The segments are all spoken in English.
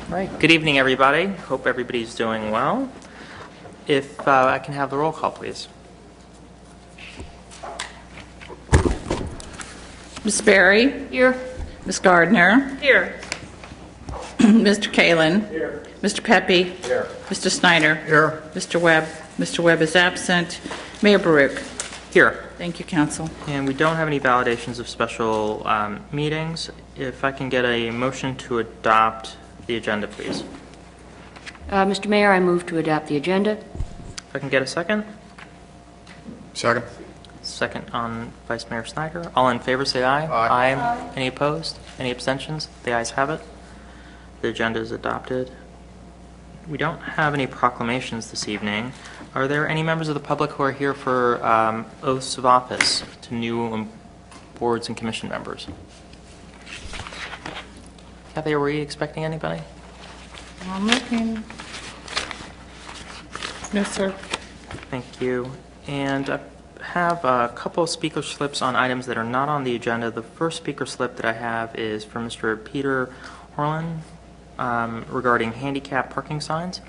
All right. Good evening, everybody. Hope everybody's doing well. If I can have the roll call, please. Ms. Berry? Here. Ms. Gardner? Here. Mr. Kalin? Here. Mr. Pepe? Here. Mr. Snyder? Here. Mr. Webb? Mr. Webb is absent. Mayor Baruch? Here. Thank you, Council. And we don't have any validations of special meetings. If I can get a motion to adopt the agenda, please. Mr. Mayor, I move to adopt the agenda. If I can get a second. Second. Second on Vice Mayor Snyder. All in favor, say aye. Aye. Any opposed? Any abstentions? The ayes have it. The agenda is adopted. We don't have any proclamations this evening. Are there any members of the public who are here for oaths of office to new boards and commission members? Kathy, were you expecting anybody? I'm looking. No, sir. Thank you. And I have a couple of speaker slips on items that are not on the agenda. The first speaker slip that I have is from Mr. Peter Horlin regarding handicap parking signs.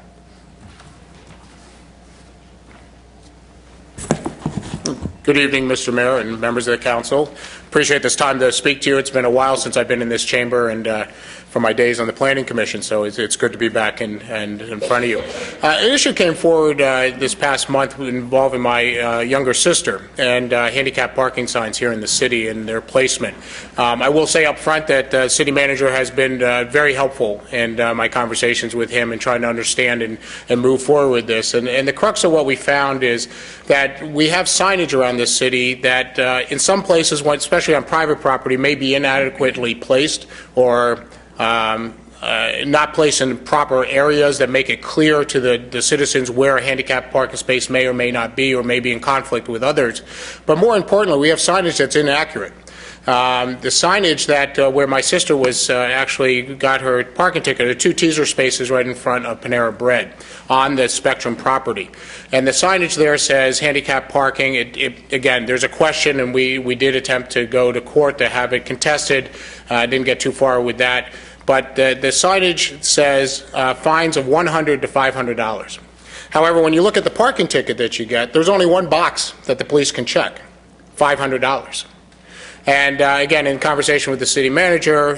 Good evening, Mr. Mayor and members of the council. Appreciate this time to speak to you. It's been a while since I've been in this chamber and from my days on the Planning Commission, so it's good to be back and in front of you. An issue came forward this past month involving my younger sister and handicap parking signs here in the city and their placement. I will say up front that the city manager has been very helpful in my conversations with him and trying to understand and move forward with this. And the crux of what we found is that we have signage around this city that in some places, especially on private property, may be inadequately placed or not placed in proper areas that make it clear to the citizens where a handicapped parking space may or may not be or may be in conflict with others. But more importantly, we have signage that's inaccurate. The signage that where my sister was actually got her parking ticket are 2 teaser spaces right in front of Panera Bread on the Spectrum property. And the signage there says handicap parking. Again, there's a question, and we did attempt to go to court to have it contested. Didn't get too far with that. But the signage says fines of $100 to $500. However, when you look at the parking ticket that you get, there's only one box that the police can check, $500. And again, in conversation with the city manager,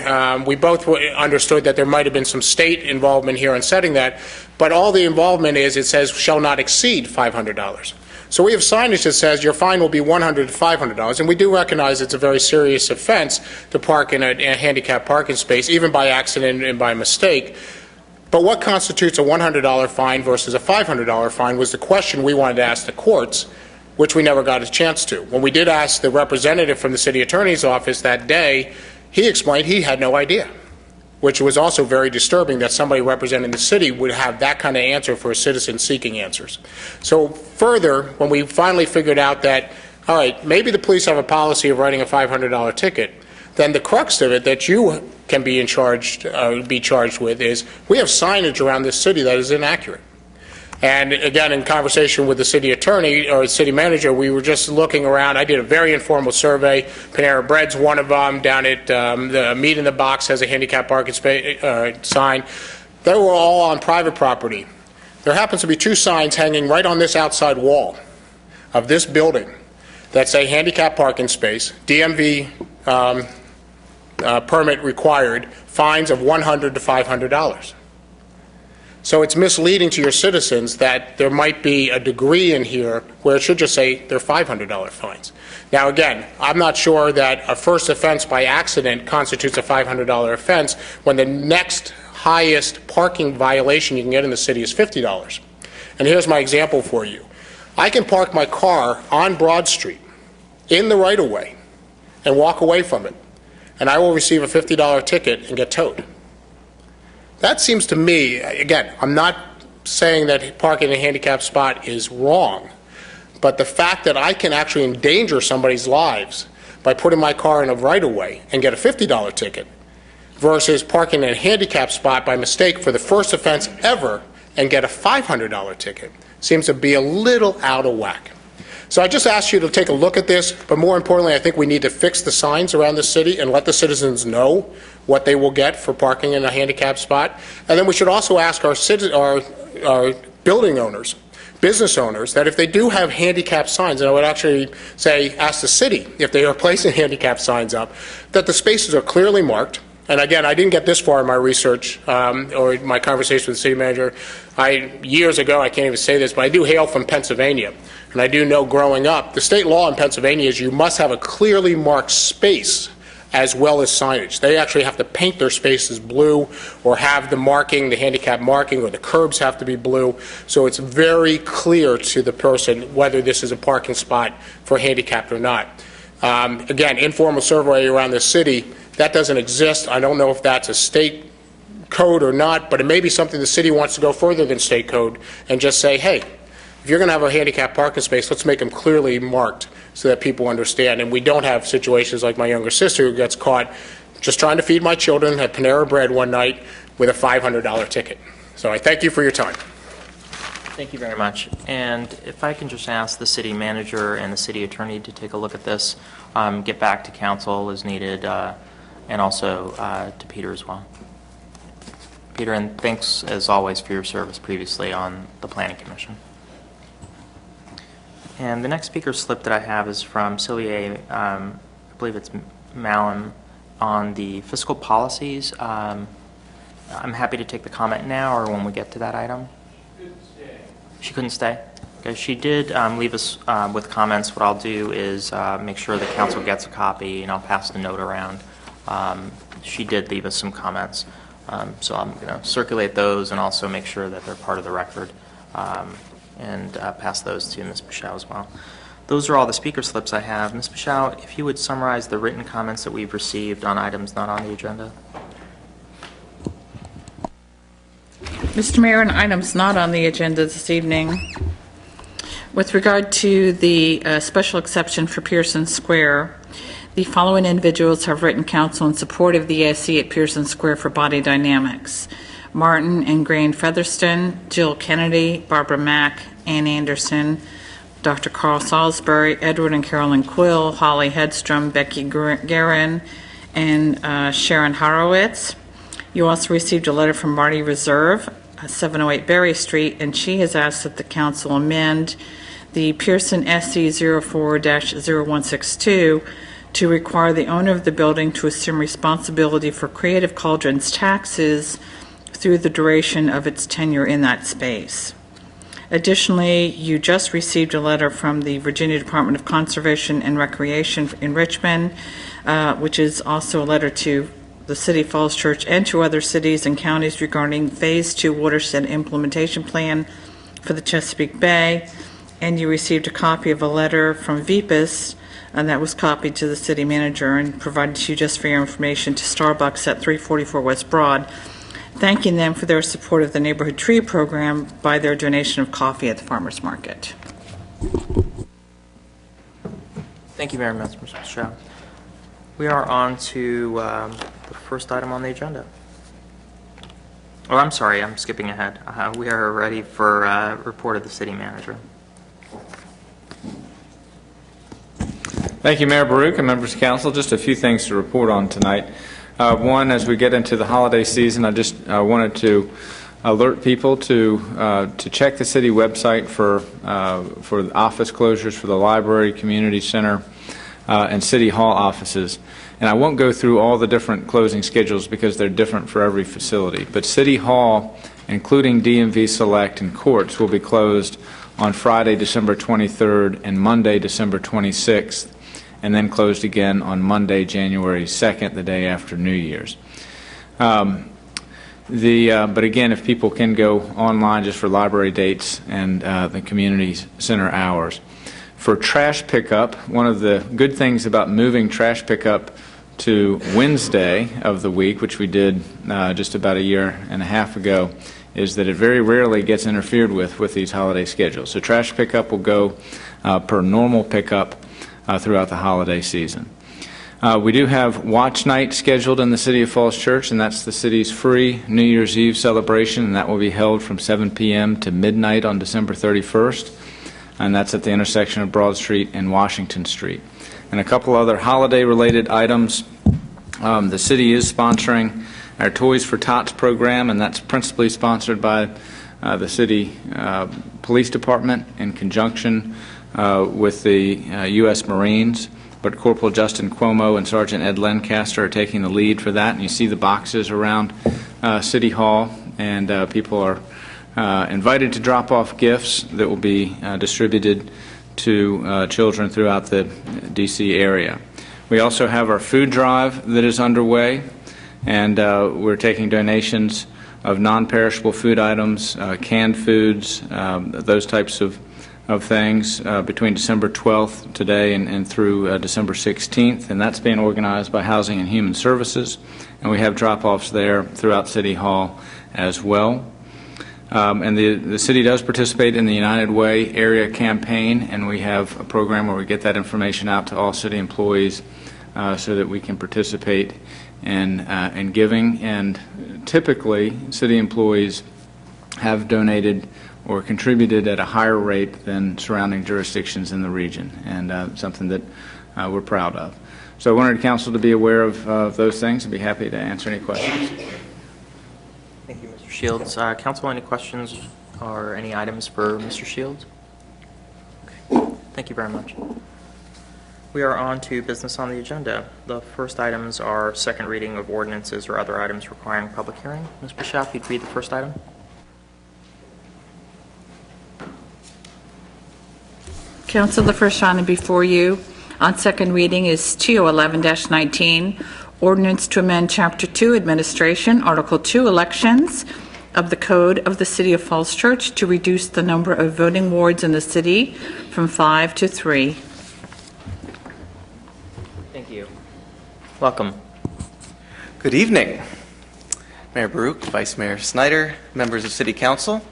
we both understood that there might have been some state involvement here in setting that, but all the involvement is it says shall not exceed $500. So we have signage that says your fine will be $100 to $500, and we do recognize it's a very serious offense to park in a handicapped parking space, even by accident and by mistake. But what constitutes a $100 fine versus a $500 fine was the question we wanted to ask the courts, which we never got a chance to. When we did ask the representative from the city attorney's office that day, he explained he had no idea, which was also very disturbing that somebody representing the city would have that kind of answer for a citizen seeking answers. So further, when we finally figured out that, all right, maybe the police have a policy of writing a $500 ticket, then the crux of it that you can be charged with is we have signage around this city that is inaccurate. And again, in conversation with the city attorney or city manager, we were just looking around. I did a very informal survey. Panera Bread's one of them. Down at the Meat in the Box has a handicap parking sign. They were all on private property. There happens to be 2 signs hanging right on this outside wall of this building that say handicap parking space, DMV permit required, fines of $100 to $500. So it's misleading to your citizens that there might be a degree in here where it should just say they're $500 fines. Now again, I'm not sure that a first offense by accident constitutes a $500 offense when the next highest parking violation you can get in the city is $50. And here's my example for you. I can park my car on Broad Street in the right-of-way and walk away from it, and I will receive a $50 ticket and get towed. That seems to me, again, I'm not saying that parking in a handicapped spot is wrong, but the fact that I can actually endanger somebody's lives by putting my car in a right-of-way and get a $50 ticket versus parking in a handicapped spot by mistake for the first offense ever and get a $500 ticket seems to be a little out of whack. So I just asked you to take a look at this, but more importantly, I think we need to fix the signs around the city and let the citizens know what they will get for parking in a handicap spot. And then we should also ask our building owners, business owners, that if they do have handicap signs, and I would actually say ask the city if they are placing handicap signs up, that the spaces are clearly marked. And again, I didn't get this far in my research or my conversation with the city manager. Years ago, I can't even say this, but I do hail from Pennsylvania. And I do know growing up, the state law in Pennsylvania is you must have a clearly marked space as well as signage. They actually have to paint their spaces blue or have the marking, the handicap marking, or the curbs have to be blue. So it's very clear to the person whether this is a parking spot for handicapped or not. Again, informal survey around the city, that doesn't exist. I don't know if that's a state code or not, but it may be something the city wants to go further than state code and just say, hey, if you're going to have a handicapped parking space, let's make them clearly marked so that people understand. And we don't have situations like my younger sister who gets caught just trying to feed my children at Panera Bread one night with a $500 ticket. So I thank you for your time. Thank you very much. And if I can just ask the city manager and the city attorney to take a look at this, get back to council as needed, and also to Peter as well. Peter, and thanks as always for your service previously on the Planning Commission. And the next speaker slip that I have is from Celia, I believe it's Malum, on the fiscal policies. I'm happy to take the comment now or when we get to that item. She couldn't stay? Okay, she did leave us with comments. What I'll do is make sure the council gets a copy, and I'll pass the note around. She did leave us some comments. So I'm going to circulate those and also make sure that they're part of the record and pass those to Ms. Bichow as well. Those are all the speaker slips I have. Ms. Bichow, if you would summarize the written comments that we've received on items not on the agenda. Mr. Mayor, on items not on the agenda this evening, with regard to the special exception for Pearson Square, the following individuals have written counsel in support of the SE at Pearson Square for Body Dynamics: Martin and Grain Featherston, Jill Kennedy, Barbara Mack, Ann Anderson, Dr. Carl Salisbury, Edward and Carolyn Quill, Holly Hedstrom, Becky Guerin, and Sharon Horowitz. You also received a letter from Marty Reserve, 708 Berry Street, and she has asked that the council amend the Pearson SC 04-0162 to require the owner of the building to assume responsibility for Creative Cauldron's taxes through the duration of its tenure in that space. Additionally, you just received a letter from the Virginia Department of Conservation and Recreation in Richmond, which is also a letter to the City of Falls Church and to other cities and counties regarding Phase 2 watershed implementation plan for the Chesapeake Bay. And you received a copy of a letter from VPAS, and that was copied to the city manager and provided to you just for your information, to Starbucks at 344 West Broad, thanking them for their support of the Neighborhood Tree Program by their donation of coffee at the farmers market. Thank you very much, Mr. Bichow. We are on to the first item on the agenda. Oh, I'm sorry, I'm skipping ahead. We are ready for report of the city manager. Thank you, Mayor Baruch and members of council. Just a few things to report on tonight. One, as we get into the holiday season, I just wanted to alert people to check the city website for office closures for the library, community center, and city hall offices. And I won't go through all the different closing schedules because they're different for every facility. But City Hall, including DMV Select and courts, will be closed on Friday, December 23rd and Monday, December 26th, and then closed again on Monday, January 2nd, the day after New Year's. But again, if people can go online just for library dates and the community center hours. For trash pickup, one of the good things about moving trash pickup to Wednesday of the week, which we did just about a year and a half ago, is that it very rarely gets interfered with these holiday schedules. So trash pickup will go per normal pickup throughout the holiday season. We do have Watch Night scheduled in the City of Falls Church, and that's the city's free New Year's Eve celebration, and that will be held from 7 p.m. to midnight on December 31st. and that's at the intersection of Broad Street and Washington Street. And a couple other holiday-related items. The city is sponsoring our Toys for Tots program, and that's principally sponsored by the city police department in conjunction with the U.S. Marines. But Corporal Justin Cuomo and Sergeant Ed Lancaster are taking the lead for that, and you see the boxes around City Hall, and people are invited to drop off gifts that will be distributed to children throughout the D.C. area. We also have our food drive that is underway, and we're taking donations of non-perishable food items, canned foods, those types of things between December 12th today and through December 16th, and that's being organized by Housing and Human Services, and we have drop-offs there throughout City Hall as well. And the city does participate in the United Way area campaign, and we have a program where we get that information out to all city employees so that we can participate in giving. And typically, city employees have donated or contributed at a higher rate than surrounding jurisdictions in the region, and something that we're proud of. So I wanted the council to be aware of those things and be happy to answer any questions. Thank you, Mr. Shields. Council, any questions or any items for Mr. Shields? Okay. Thank you very much. We are on to business on the agenda. The first items are second reading of ordinances or other items requiring public hearing. Ms. Bishop, you'd read the first item. Council, the first item before you on second reading is TO 11-19, ordinance to amend Chapter 2, Administration, Article 2, Elections of the Code of the City of Falls Church to reduce the number of voting wards in the city from 5 to 3. Thank you. Welcome. Good evening, Mayor Baruch, Vice Mayor Snyder, members of City Council.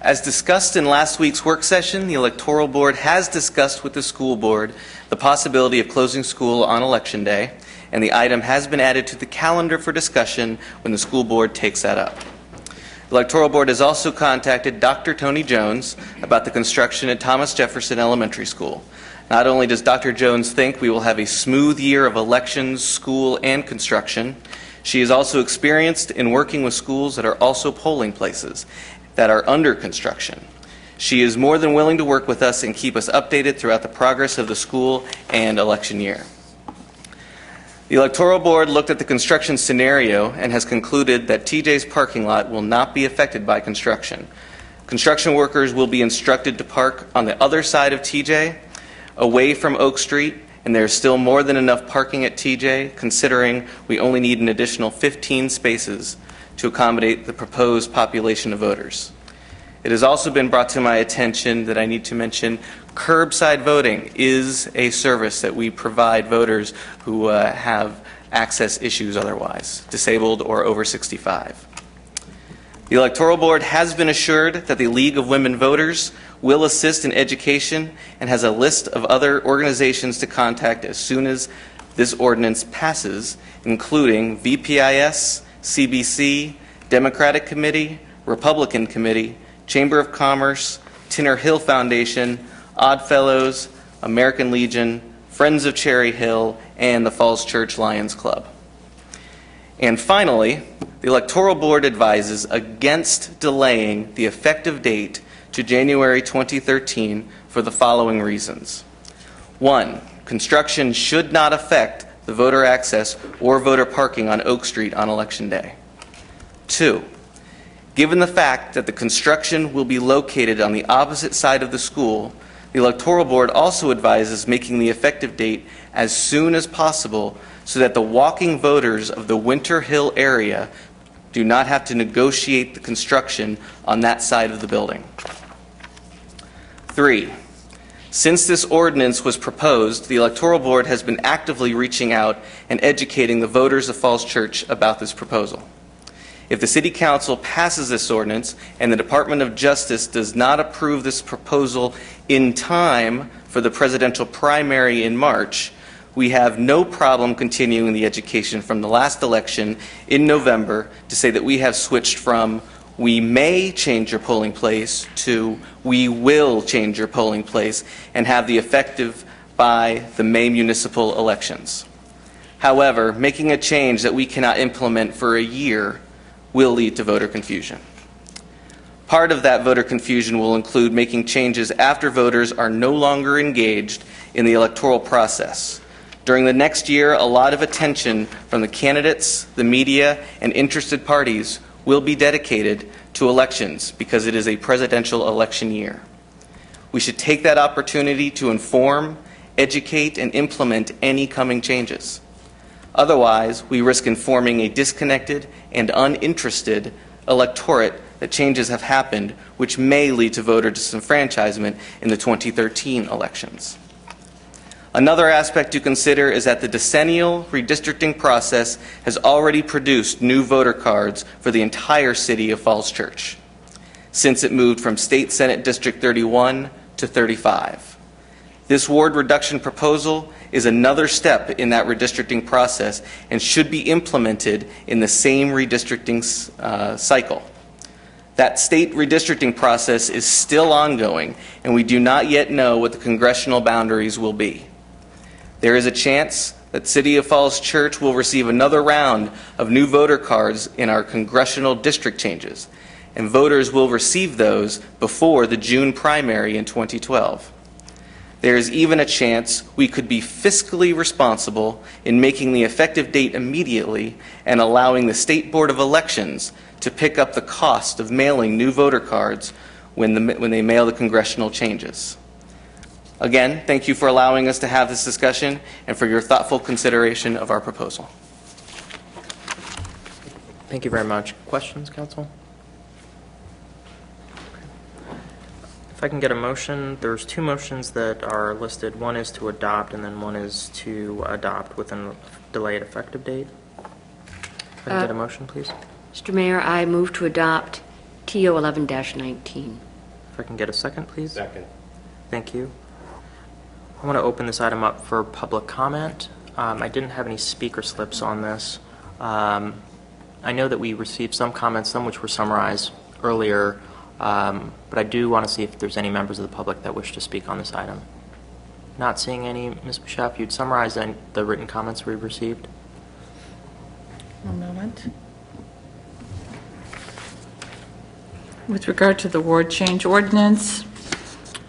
As discussed in last week's work session, the Electoral Board has discussed with the school board the possibility of closing school on Election Day, and the item has been added to the calendar for discussion when the school board takes that up. The Electoral Board has also contacted Dr. Tony Jones about the construction at Thomas Jefferson Elementary School. Not only does Dr. Jones think we will have a smooth year of elections, school, and construction, she is also experienced in working with schools that are also polling places that are under construction. She is more than willing to work with us and keep us updated throughout the progress of the school and election year. The Electoral Board looked at the construction scenario and has concluded that TJ's parking lot will not be affected by construction. Construction workers will be instructed to park on the other side of TJ, away from Oak Street, and there is still more than enough parking at TJ, considering we only need an additional 15 spaces to accommodate the proposed population of voters. It has also been brought to my attention that I need to mention curbside voting is a service that we provide voters who have access issues otherwise, disabled or over 65. The Electoral Board has been assured that the League of Women Voters will assist in education and has a list of other organizations to contact as soon as this ordinance passes, including VPIS, CBC, Democratic Committee, Republican Committee, Chamber of Commerce, Tinner Hill Foundation, Odd Fellows, American Legion, Friends of Cherry Hill, and the Falls Church Lions Club. And finally, the Electoral Board advises against delaying the effective date to January 2013 for the following reasons. 1. Construction should not affect the voter access or voter parking on Oak Street on Election Day. 2. Given the fact that the construction will be located on the opposite side of the school, the Electoral Board also advises making the effective date as soon as possible so that the walking voters of the Winter Hill area do not have to negotiate the construction on that side of the building. 3. Since this ordinance was proposed, the Electoral Board has been actively reaching out and educating the voters of Falls Church about this proposal. If the City Council passes this ordinance and the Department of Justice does not approve this proposal in time for the presidential primary in March, we have no problem continuing the education from the last election in November to say that we have switched from "We may change your polling place" to "We will change your polling place," and have the effective by the May municipal elections. However, making a change that we cannot implement for a year will lead to voter confusion. Part of that voter confusion will include making changes after voters are no longer engaged in the electoral process. During the next year, a lot of attention from the candidates, the media, and interested parties will be dedicated to elections because it is a presidential election year. We should take that opportunity to inform, educate, and implement any coming changes. Otherwise, we risk informing a disconnected and uninterested electorate that changes have happened, which may lead to voter disenfranchisement in the 2013 elections. Another aspect to consider is that the decennial redistricting process has already produced new voter cards for the entire city of Falls Church, since it moved from State Senate District 31 to 35. This ward reduction proposal is another step in that redistricting process and should be implemented in the same redistricting cycle. That state redistricting process is still ongoing, and we do not yet know what the congressional boundaries will be. There is a chance that City of Falls Church will receive another round of new voter cards in our congressional district changes, and voters will receive those before the June primary in 2012. There is even a chance we could be fiscally responsible in making the effective date immediately and allowing the State Board of Elections to pick up the cost of mailing new voter cards when they mail the congressional changes. Again, thank you for allowing us to have this discussion and for your thoughtful consideration of our proposal. Thank you very much. Questions, Council? If I can get a motion, there's two motions that are listed. One is to adopt, and then one is to adopt with a delayed effective date. If I can get a motion, please. Mr. Mayor, I move to adopt TO 11-19. If I can get a second, please. Second. Thank you. I want to open this item up for public comment. I didn't have any speaker slips on this. I know that we received some comments, some which were summarized earlier, but I do want to see if there's any members of the public that wish to speak on this item. Not seeing any. Ms. Bishop, you'd summarize the written comments we received? One moment. With regard to the ward change ordinance,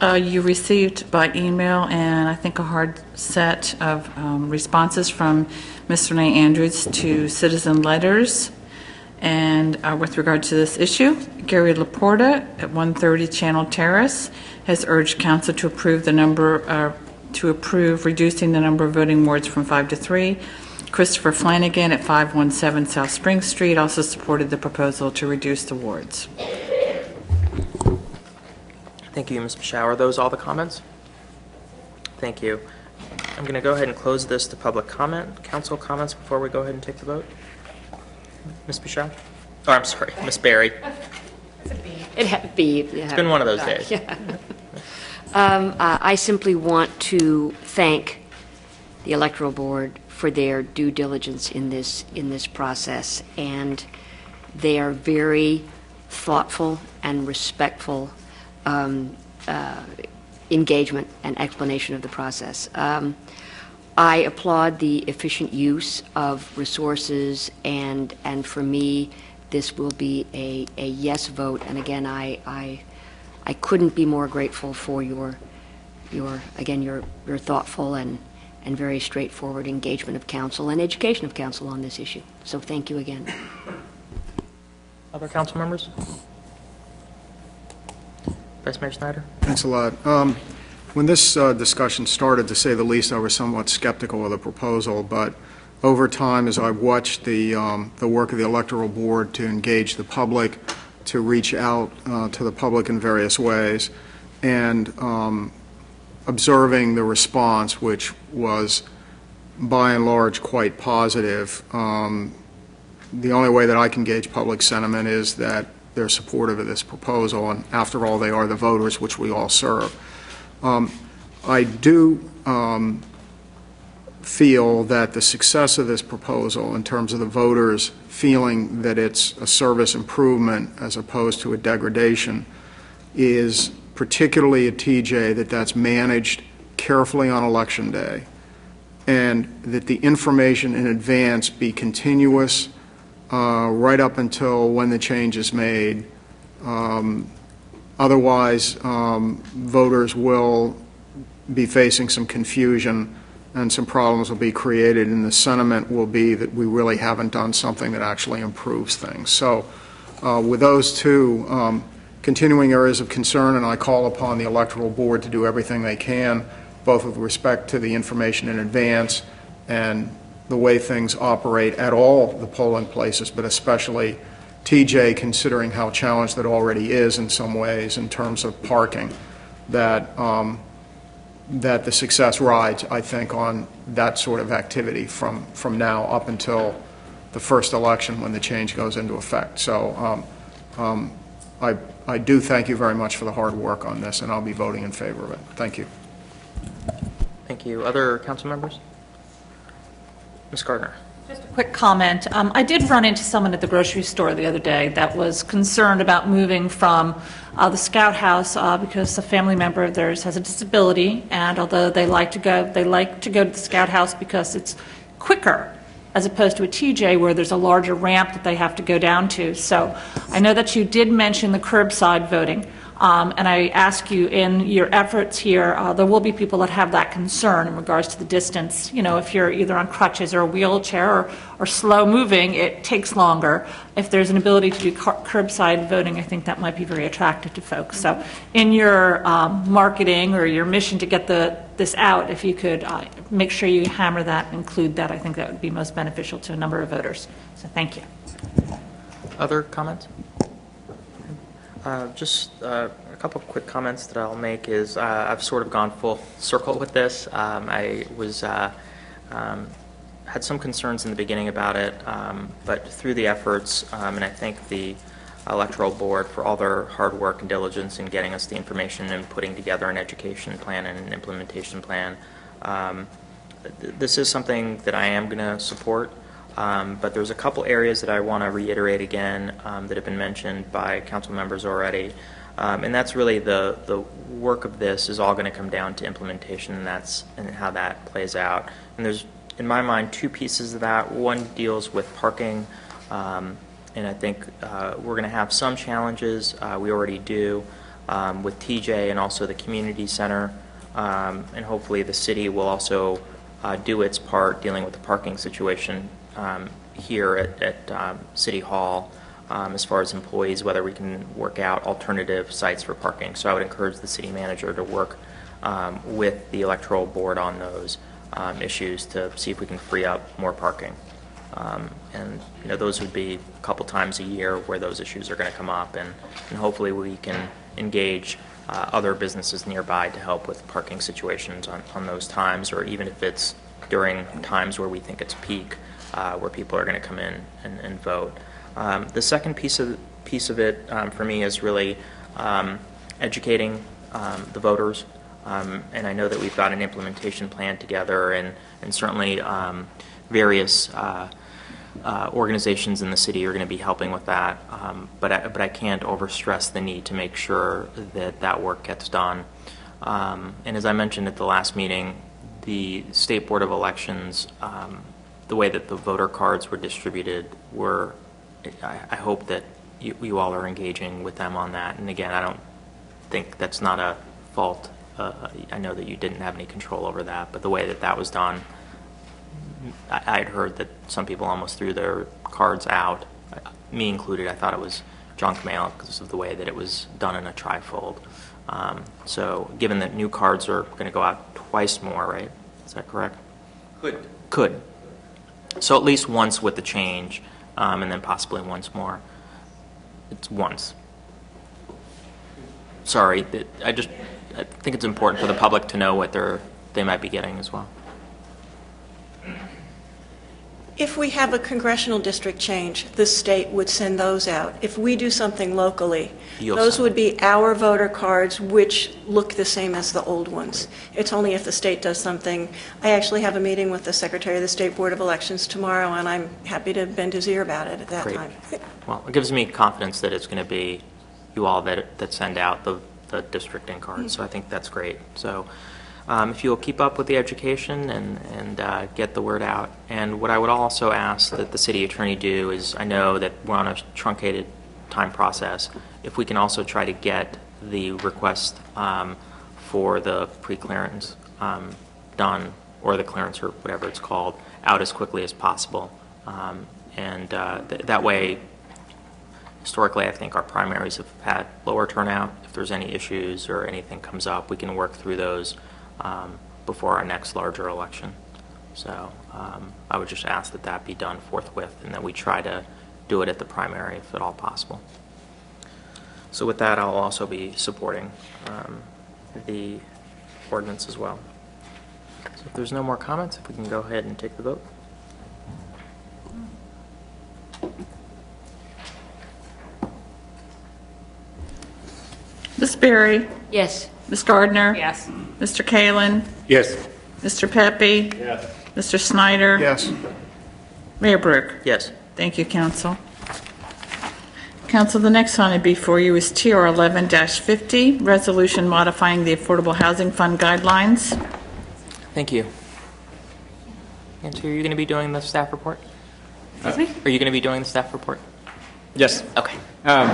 you received by email and I think a hard set of responses from Ms. Renee Andrews to citizen letters. And with regard to this issue, Gary Laporta at 130 Channel Terrace has urged council to approve reducing the number of voting wards from 5 to 3. Christopher Flanagan at 517 South Spring Street also supported the proposal to reduce the wards. Thank you, Ms. Bishop. Are those all the comments? Thank you. I'm going to go ahead and close this to public comment. Council comments before we go ahead and take the vote? Ms. Bishop? Oh, I'm sorry, Ms. Berry. It had to be. It's been one of those days. Yeah. I simply want to thank the Electoral Board for their due diligence in this process, and they are very thoughtful and respectful engagement and explanation of the process. I applaud the efficient use of resources, and for me, this will be a yes vote. And again, I couldn't be more grateful for your thoughtful and very straightforward engagement of council and education of council on this issue. So thank you again. Other council members? Vice Mayor Snyder? Thanks a lot. When this discussion started, to say the least, I was somewhat skeptical of the proposal, but over time, as I've watched the work of the Electoral Board to engage the public, to reach out to the public in various ways, and observing the response, which was by and large quite positive, the only way that I can gauge public sentiment is that they're supportive of this proposal, and after all, they are the voters which we all serve. I do feel that the success of this proposal, in terms of the voters feeling that it's a service improvement as opposed to a degradation, is particularly at TJ, that's managed carefully on Election Day, and that the information in advance be continuous right up until when the change is made. Otherwise, voters will be facing some confusion and some problems will be created, and the sentiment will be that we really haven't done something that actually improves things. So with those two continuing areas of concern, and I call upon the Electoral Board to do everything they can, both with respect to the information in advance and the way things operate at all the polling places, but especially TJ, considering how challenged it already is in some ways in terms of parking, that the success rides, I think, on that sort of activity from now up until the first election when the change goes into effect. So I do thank you very much for the hard work on this, and I'll be voting in favor of it. Thank you. Thank you. Other council members? Ms. Gardner. Just a quick comment. I did run into someone at the grocery store the other day that was concerned about moving from the Scout House because a family member of theirs has a disability, and although they like to go to the Scout House because it's quicker as opposed to a TJ where there's a larger ramp that they have to go down to. So I know that you did mention the curbside voting. And I ask you, in your efforts here, there will be people that have that concern in regards to the distance. You know, if you're either on crutches or a wheelchair or slow moving, it takes longer. If there's an ability to do curbside voting, I think that might be very attractive to folks. So in your marketing or your mission to get this out, if you could make sure you hammer that and include that, I think that would be most beneficial to a number of voters. So thank you. Other comments? Just a couple of quick comments that I'll make is I've sort of gone full circle with this. I was had some concerns in the beginning about it, but through the efforts, and I thank the Electoral Board for all their hard work and diligence in getting us the information and putting together an education plan and an implementation plan. This is something that I am going to support. But there's a couple areas that I want to reiterate again that have been mentioned by council members already, and that's really the work of this is all going to come down to implementation, and how that plays out. And there's, in my mind, two pieces of that. One deals with parking, and I think we're going to have some challenges. We already do with TJ and also the community center, and hopefully the city will also do its part dealing with the parking situation here at City Hall as far as employees, whether we can work out alternative sites for parking. So I would encourage the city manager to work with the Electoral Board on those issues to see if we can free up more parking. And you know, those would be a couple times a year where those issues are going to come up, and hopefully we can engage other businesses nearby to help with parking situations on those times, or even if it's during times where we think it's peak, where people are going to come in and vote. The second piece of it for me is really educating the voters, and I know that we've got an implementation plan together, and certainly various organizations in the city are going to be helping with that, but I can't overstress the need to make sure that work gets done. And as I mentioned at the last meeting, the State Board of Elections, the way that the voter cards were distributed I hope that you all are engaging with them on that. And again, I don't think that's not a fault. I know that you didn't have any control over that, but the way that was done, I had heard that some people almost threw their cards out, me included. I thought it was junk mail because of the way that it was done in a trifold. So given that new cards are going to go out twice more, right? Is that correct? Could. So at least once with the change, and then possibly once more. It's once. Sorry, I think it's important for the public to know what they might be getting as well. If we have a congressional district change, the state would send those out. If we do something locally, You'll those send would be our voter cards, which look the same as the old ones. It's only if the state does something. I actually have a meeting with the Secretary of the State Board of Elections tomorrow, and I'm happy to bend his ear about it at that Great. time. Well, it gives me confidence that it's going to be you all that send out the districting cards, so I think that's great. So if you'll keep up with the education and get the word out. And what I would also ask that the city attorney do is, I know that we're on a truncated time process, if we can also try to get the request for the pre-clearance done, or the clearance, or whatever it's called, out as quickly as possible. That way, historically, I think our primaries have had lower turnout. If there's any issues or anything comes up, we can work through those before our next larger election. So I would just ask that that be done forthwith, and that we try to do it at the primary if at all possible. So with that, I'll also be supporting the ordinance as well. So if there's no more comments, if we can go ahead and take the vote. Ms. Berry? Yes. Ms. Gardner? Yes. Mr. Kalin? Yes. Mr. Pepe? Yes. Mr. Snyder? Yes. Mayor Brooke? Yes. Thank you, Council. Council, the next one before you is TR 11-50, resolution modifying the Affordable Housing Fund guidelines. Thank you. Nancy, are you going to be doing the staff report? Excuse me? Are you going to be doing the staff report? Yes. Okay.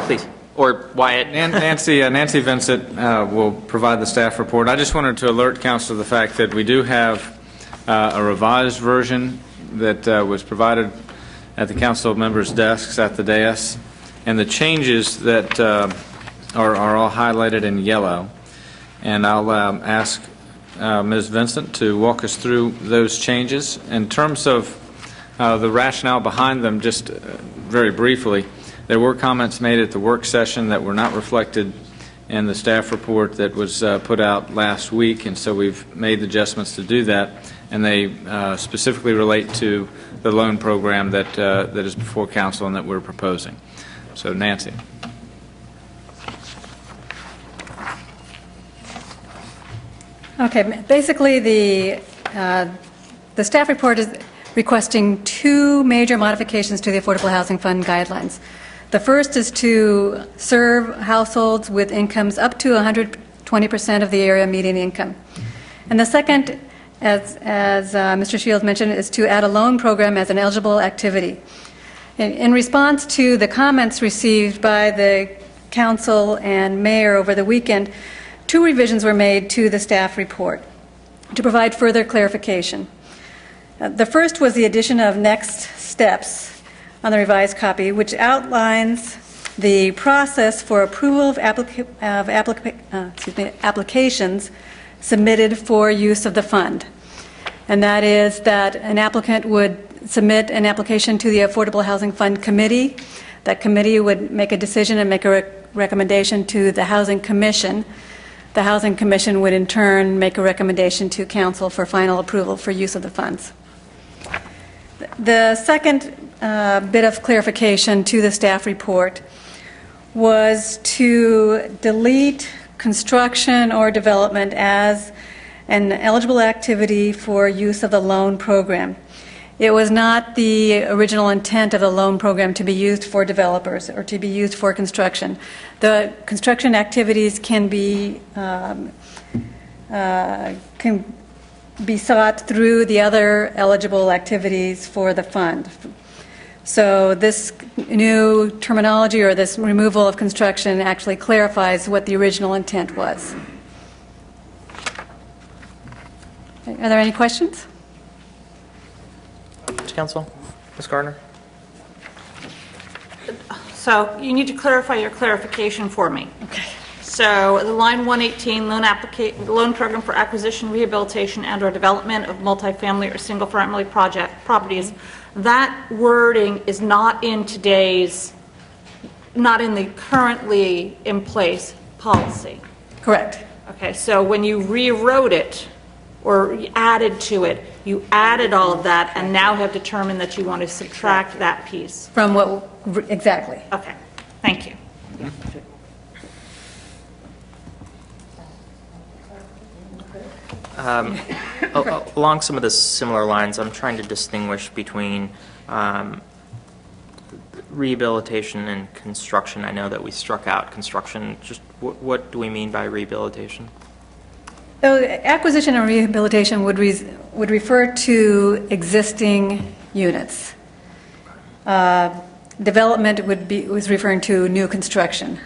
Please. Or Wyatt. Nancy Vincent will provide the staff report. I just wanted to alert council to the fact that we do have a revised version that was provided at the council members' desks at the dais, and the changes that are all highlighted in yellow. And I'll ask Ms. Vincent to walk us through those changes. In terms of the rationale behind them, just very briefly, there were comments made at the work session that were not reflected in the staff report that was put out last week, and so we've made the adjustments to do that, and they specifically relate to the loan program that is before council and that we're proposing. So, Nancy. Okay, basically the staff report is requesting two major modifications to the Affordable Housing Fund guidelines. The first is to serve households with incomes up to 120% of the area median income. And the second, as Mr. Shields mentioned, is to add a loan program as an eligible activity. In response to the comments received by the council and mayor over the weekend, two revisions were made to the staff report to provide further clarification. The first was the addition of next steps on the revised copy, which outlines the process for approval of applications submitted for use of the fund. And that is that an applicant would submit an application to the Affordable Housing Fund Committee. That committee would make a decision and make a recommendation to the Housing Commission. The Housing Commission would in turn make a recommendation to Council for final approval for use of the funds. The second bit of clarification to the staff report was to delete construction or development as an eligible activity for use of the loan program. It was not the original intent of the loan program to be used for developers or to be used for construction. The construction activities can be sought through the other eligible activities for the fund. So this new terminology or this removal of construction actually clarifies what the original intent was. Are there any questions? Council? Ms. Gardner? So you need to clarify your clarification for me. Okay. So the line 118, loan program for acquisition, rehabilitation, and/or development of multifamily or single-family properties. That wording is not in the currently in place policy. Correct. Okay. So when you rewrote it, or added to it. You added all of that and now have determined that you want to subtract that piece. From what, exactly. Okay, thank you. Along some of the similar lines, I'm trying to distinguish between rehabilitation and construction. I know that we struck out construction. Just what do we mean by rehabilitation? So acquisition and rehabilitation would refer to existing units. Development was referring to new construction.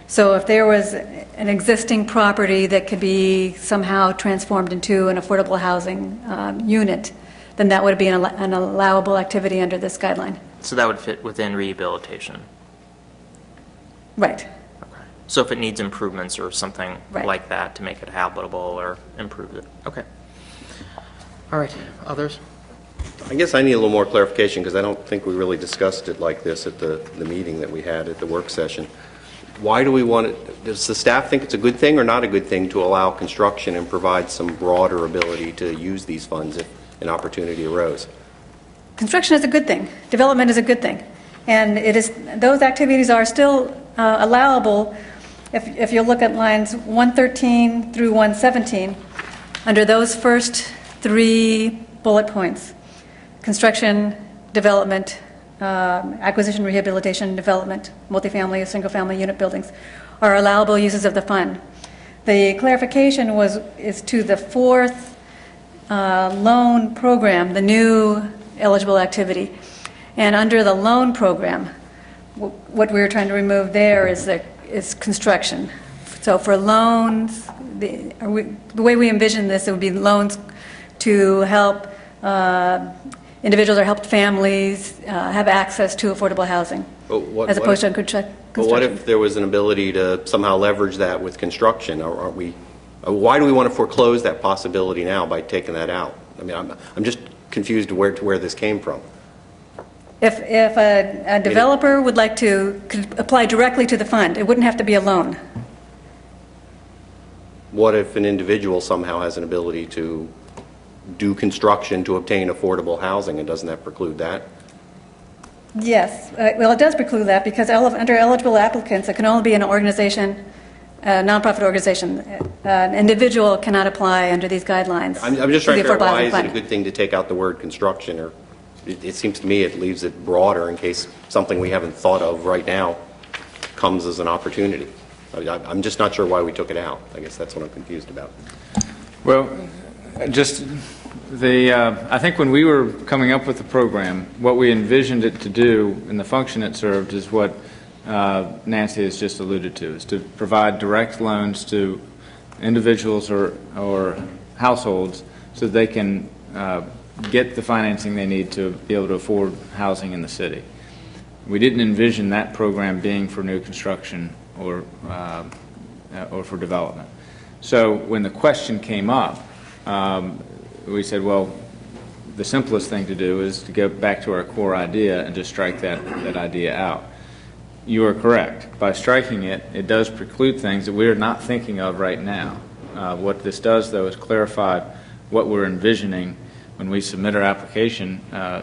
So if there was an existing property that could be somehow transformed into an affordable housing unit, then that would be an allowable activity under this guideline. So that would fit within rehabilitation. Right. Okay. So if it needs improvements or something Right. like that to make it habitable or improve it. Okay. All right. Others? I guess I need a little more clarification because I don't think we really discussed it like this at the meeting that we had at the work session. Why do we want it? Does the staff think it's a good thing or not a good thing to allow construction and provide some broader ability to use these funds if an opportunity arose? Construction is a good thing. Development is a good thing. And those activities are still allowable if you look at lines 113 through 117. Under those first three bullet points, construction, development, acquisition, rehabilitation, development, multifamily, single-family unit buildings are allowable uses of the fund. The clarification is to the fourth loan program, the new eligible activity. And under the loan program, what we're trying to remove there is construction. So for loans, the way we envision this, it would be loans to help individuals or help families have access to affordable housing, as opposed to construction. But what if there was an ability to somehow leverage that with construction? Aren't we? Why do we want to foreclose that possibility now by taking that out? I mean, I'm just confused to where this came from. If a developer would like to could apply directly to the fund, it wouldn't have to be a loan. What if an individual somehow has an ability to do construction to obtain affordable housing, and doesn't that preclude that? Yes. Well, it does preclude that because under eligible applicants, it can only be an organization, a nonprofit organization. An individual cannot apply under these guidelines. I'm just trying to figure out why is it a fund. good thing to take out the word construction, or it seems to me it leaves it broader in case something we haven't thought of right now comes as an opportunity. I'm just not sure why we took it out. I guess that's what I'm confused about. Well, just I think when we were coming up with the program, what we envisioned it to do and the function it served is what Nancy has just alluded to, is to provide direct loans to individuals or households so they can get the financing they need to be able to afford housing in the city. We didn't envision that program being for new construction or for development. So when the question came up, we said, well, the simplest thing to do is to go back to our core idea and just strike that idea out. You are correct. By striking it, it does preclude things that we are not thinking of right now. What this does, though, is clarify what we're envisioning when we submit our application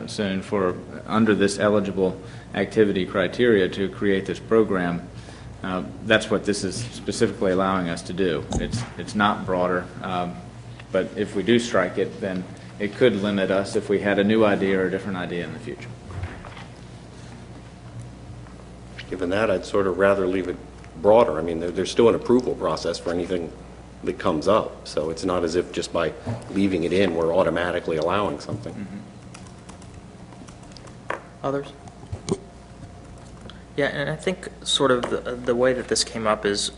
soon for under this eligible activity criteria to create this program. That's what this is specifically allowing us to do. It's not broader, but if we do strike it, then it could limit us if we had a new idea or a different idea in the future. Given that, I'd sort of rather leave it broader. I mean, there's still an approval process for anything that comes up, so it's not as if just by leaving it in, we're automatically allowing something. Mm-hmm. Others? Yeah, and I think sort of the way that this came up is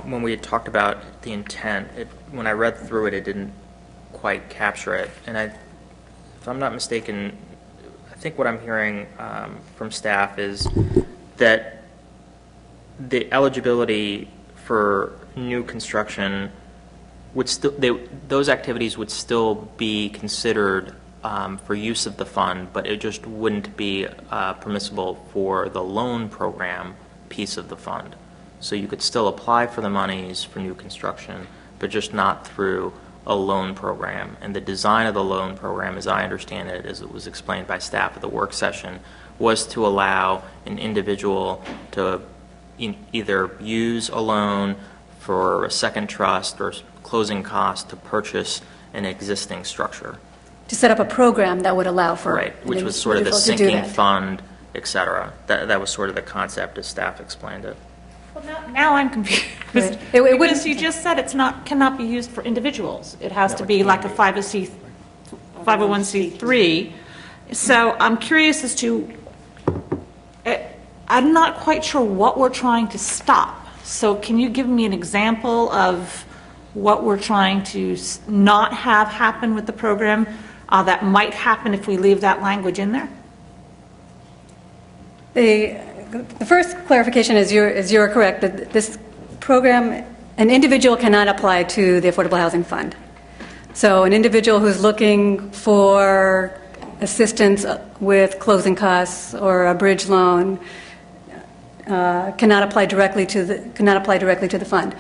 when we had talked about the intent, when I read through it, it didn't quite capture it. And if I'm not mistaken, I think what I'm hearing from staff is that the eligibility for new construction would still, those activities would still be considered for use of the fund, but it just wouldn't be permissible for the loan program piece of the fund. So you could still apply for the monies for new construction, but just not through a loan program. And the design of the loan program, as I understand it, as it was explained by staff at the work session, was to allow an individual to either use a loan for a second trust or closing costs to purchase an existing structure. To set up a program that would allow for Right, which was sort of the sinking fund, et cetera. That was sort of the concept as staff explained it. Well, now I'm confused. Right. Because you just said cannot be used for individuals. It has to be like a 501c3. So I'm curious as to, I'm not quite sure what we're trying to stop. So can you give me an example of what we're trying to not have happen with the program that might happen if we leave that language in there? The first clarification is you're correct that this program, an individual cannot apply to the Affordable Housing Fund. So an individual who's looking for assistance with closing costs or a bridge loan cannot apply directly to the fund.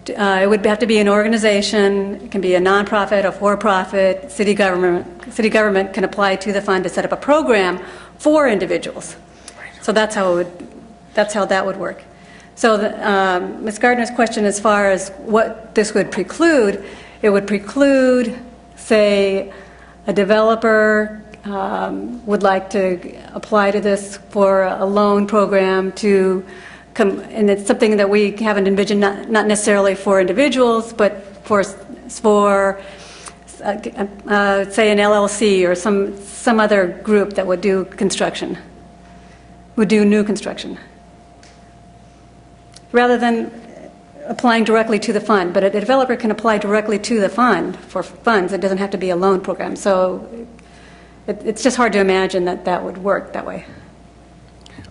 It would have to be an organization. It can be a nonprofit, a for-profit. City government can apply to the fund to set up a program for individuals. So that's how that would work. So Ms. Gardner's question as far as what this would preclude, it would preclude, say, a developer would like to apply to this for a loan program to come, and it's something that we haven't envisioned, not necessarily for individuals, but for say an LLC or some other group that would do construction, would do new construction, rather than applying directly to the fund. But a developer can apply directly to the fund for funds. It doesn't have to be a loan program. So it's just hard to imagine that would work that way.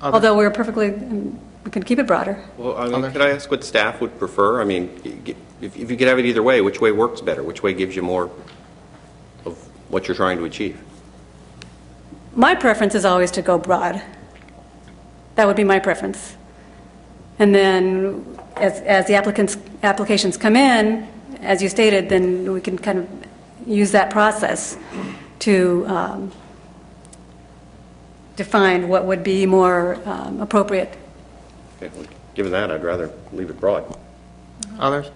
Although we could keep it broader. Well, I mean, could I ask what staff would prefer? I mean, if you could have it either way, which way works better? Which way gives you more of what you're trying to achieve? My preference is always to go broad. That would be my preference. And then as the applications come in, as you stated, then we can kind of use that process to define what would be more appropriate. Okay, well, given that, I'd rather leave it broad. Others?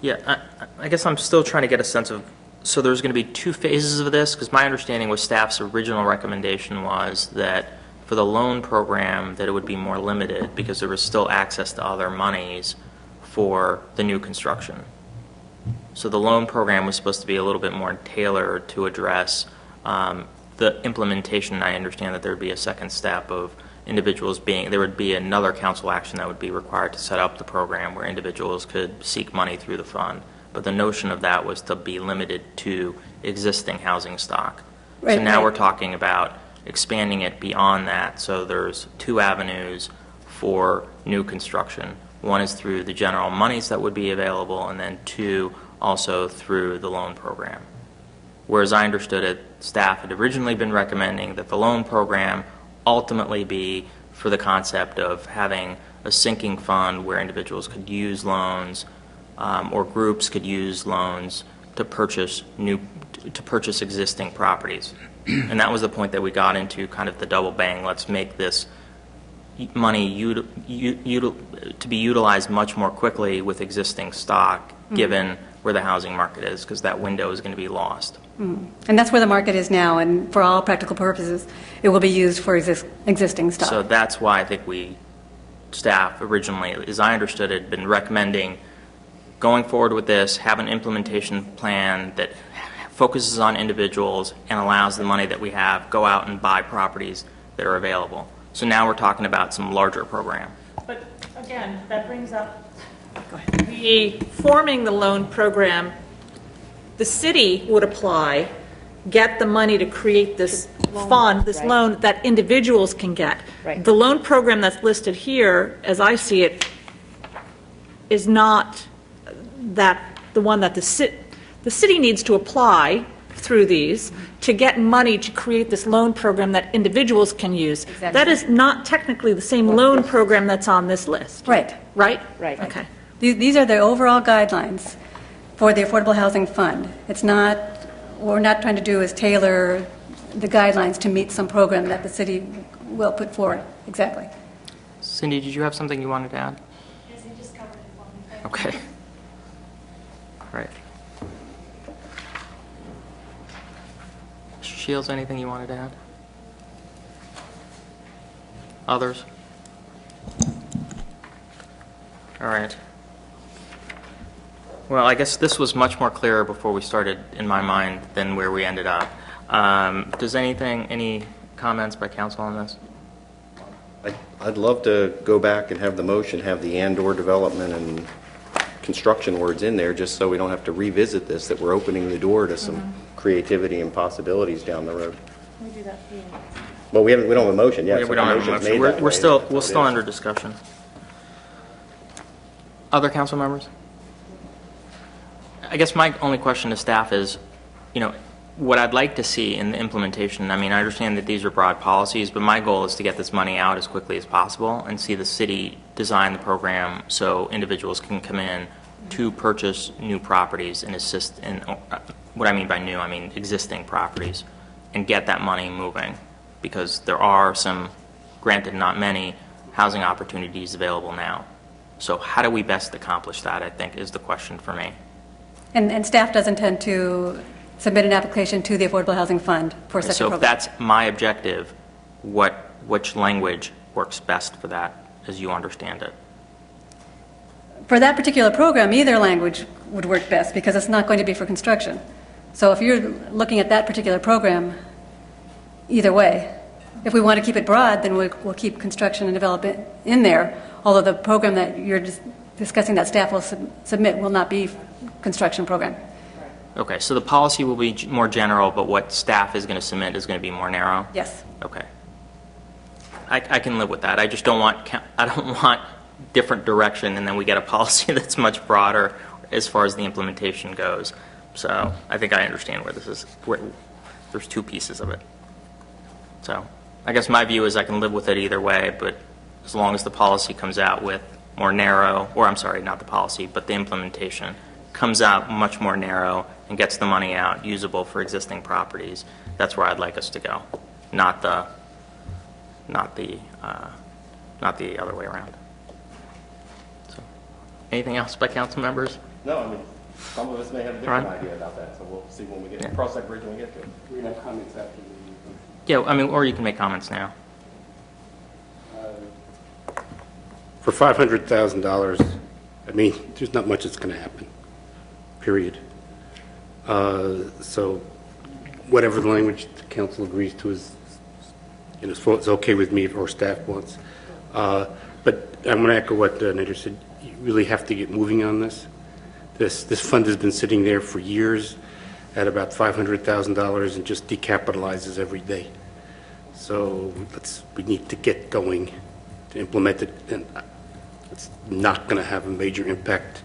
Yeah, I guess I'm still trying to get a sense of, so there's going to be two phases of this, because my understanding was staff's original recommendation was that for the loan program that it would be more limited because there was still access to other monies for the new construction. So the loan program was supposed to be a little bit more tailored to address the implementation. I understand that there would be a second step of individuals there would be another council action that would be required to set up the program where individuals could seek money through the fund. But the notion of that was to be limited to existing housing stock. Right, so now right. we're talking about expanding it beyond that. So there's two avenues for new construction. One is through the general monies that would be available, and then two, also through the loan program. Whereas I understood it, staff had originally been recommending that the loan program ultimately be for the concept of having a sinking fund where individuals could use loans or groups could use loans to purchase existing properties. And that was the point that we got into, kind of the double bang. Let's make this money to be utilized much more quickly with existing stock, given where the housing market is, because that window is going to be lost. And that's where the market is now, and for all practical purposes, it will be used for existing stock. So that's why I think staff originally, as I understood it, had been recommending going forward with this, have an implementation plan that focuses on individuals and allows the money that we have go out and buy properties that are available. So now we're talking about some larger program. But again, that brings up forming the loan program. The city would apply, get the money to create this fund, this loan that individuals can get. Right. The loan program that's listed here, as I see it, is not the one that the city needs to apply through these to get money to create this loan program that individuals can use. Exactly. That is not technically the same loan program that's on this list. Right. Right? Right. Okay. These are the overall guidelines for the Affordable Housing Fund. It's not, what we're not trying to do is tailor the guidelines to meet some program that the city will put forward. Exactly. Cindy, did you have something you wanted to add? Yes, I just covered it for me. Okay. All right. Mr. Shields, anything you wanted to add? Others? All right. Well, I guess this was much more clear before we started in my mind than where we ended up. Does any comments by council on this? I'd love to go back and have the motion, have the and/or development and construction words in there, just so we don't have to revisit this, that we're opening the door to some creativity and possibilities down the road. We do that for you. Well, we don't have a motion yet. We so don't the have a motion's motion. made that We're way. still That's all it is. under discussion. Other council members? I guess my only question to staff is, what I'd like to see in the implementation, I mean, I understand that these are broad policies, but my goal is to get this money out as quickly as possible and see the city design the program so individuals can come in to purchase new properties and assist in, what I mean by new, I mean existing properties, and get that money moving. Because there are some, granted not many, housing opportunities available now. So how do we best accomplish that, I think, is the question for me. And staff does intend to submit an application to the Affordable Housing Fund for such a So if program. that's my objective, which language works best for that, as you understand it? For that particular program, either language would work best because it's not going to be for construction. So if you're looking at that particular program, either way. If we want to keep it broad, then we'll keep construction and development in there, although the program that you're discussing that staff will submit will not be construction program. Okay, so the policy will be more general, but what staff is going to submit is going to be more narrow? Yes. Okay. I can live with that. I just don't want different direction and then we get a policy that's much broader as far as the implementation goes. So I think I understand where this is, there's two pieces of it. So I guess my view is I can live with it either way, but as long as the policy comes out with more narrow, or I'm sorry, not the policy, but the implementation comes out much more narrow and gets the money out usable for existing properties, that's where I'd like us to go, not the other way around. So, anything else by council members? No, I mean, some of us may have a different idea about that, so we'll see when we Yeah. cross that bridge when we get to it. We're going to have comments after the... Yeah, I mean, or you can make comments now. For $500,000, I mean, there's not much that's going to happen, period. So whatever the language the council agrees to is, it's okay with me or staff wants. But I'm going to echo what Nader said. You really have to get moving on this. This fund has been sitting there for years at about $500,000 and just decapitalizes every day. So we need to get going to implement it, and it's not going to have a major impact.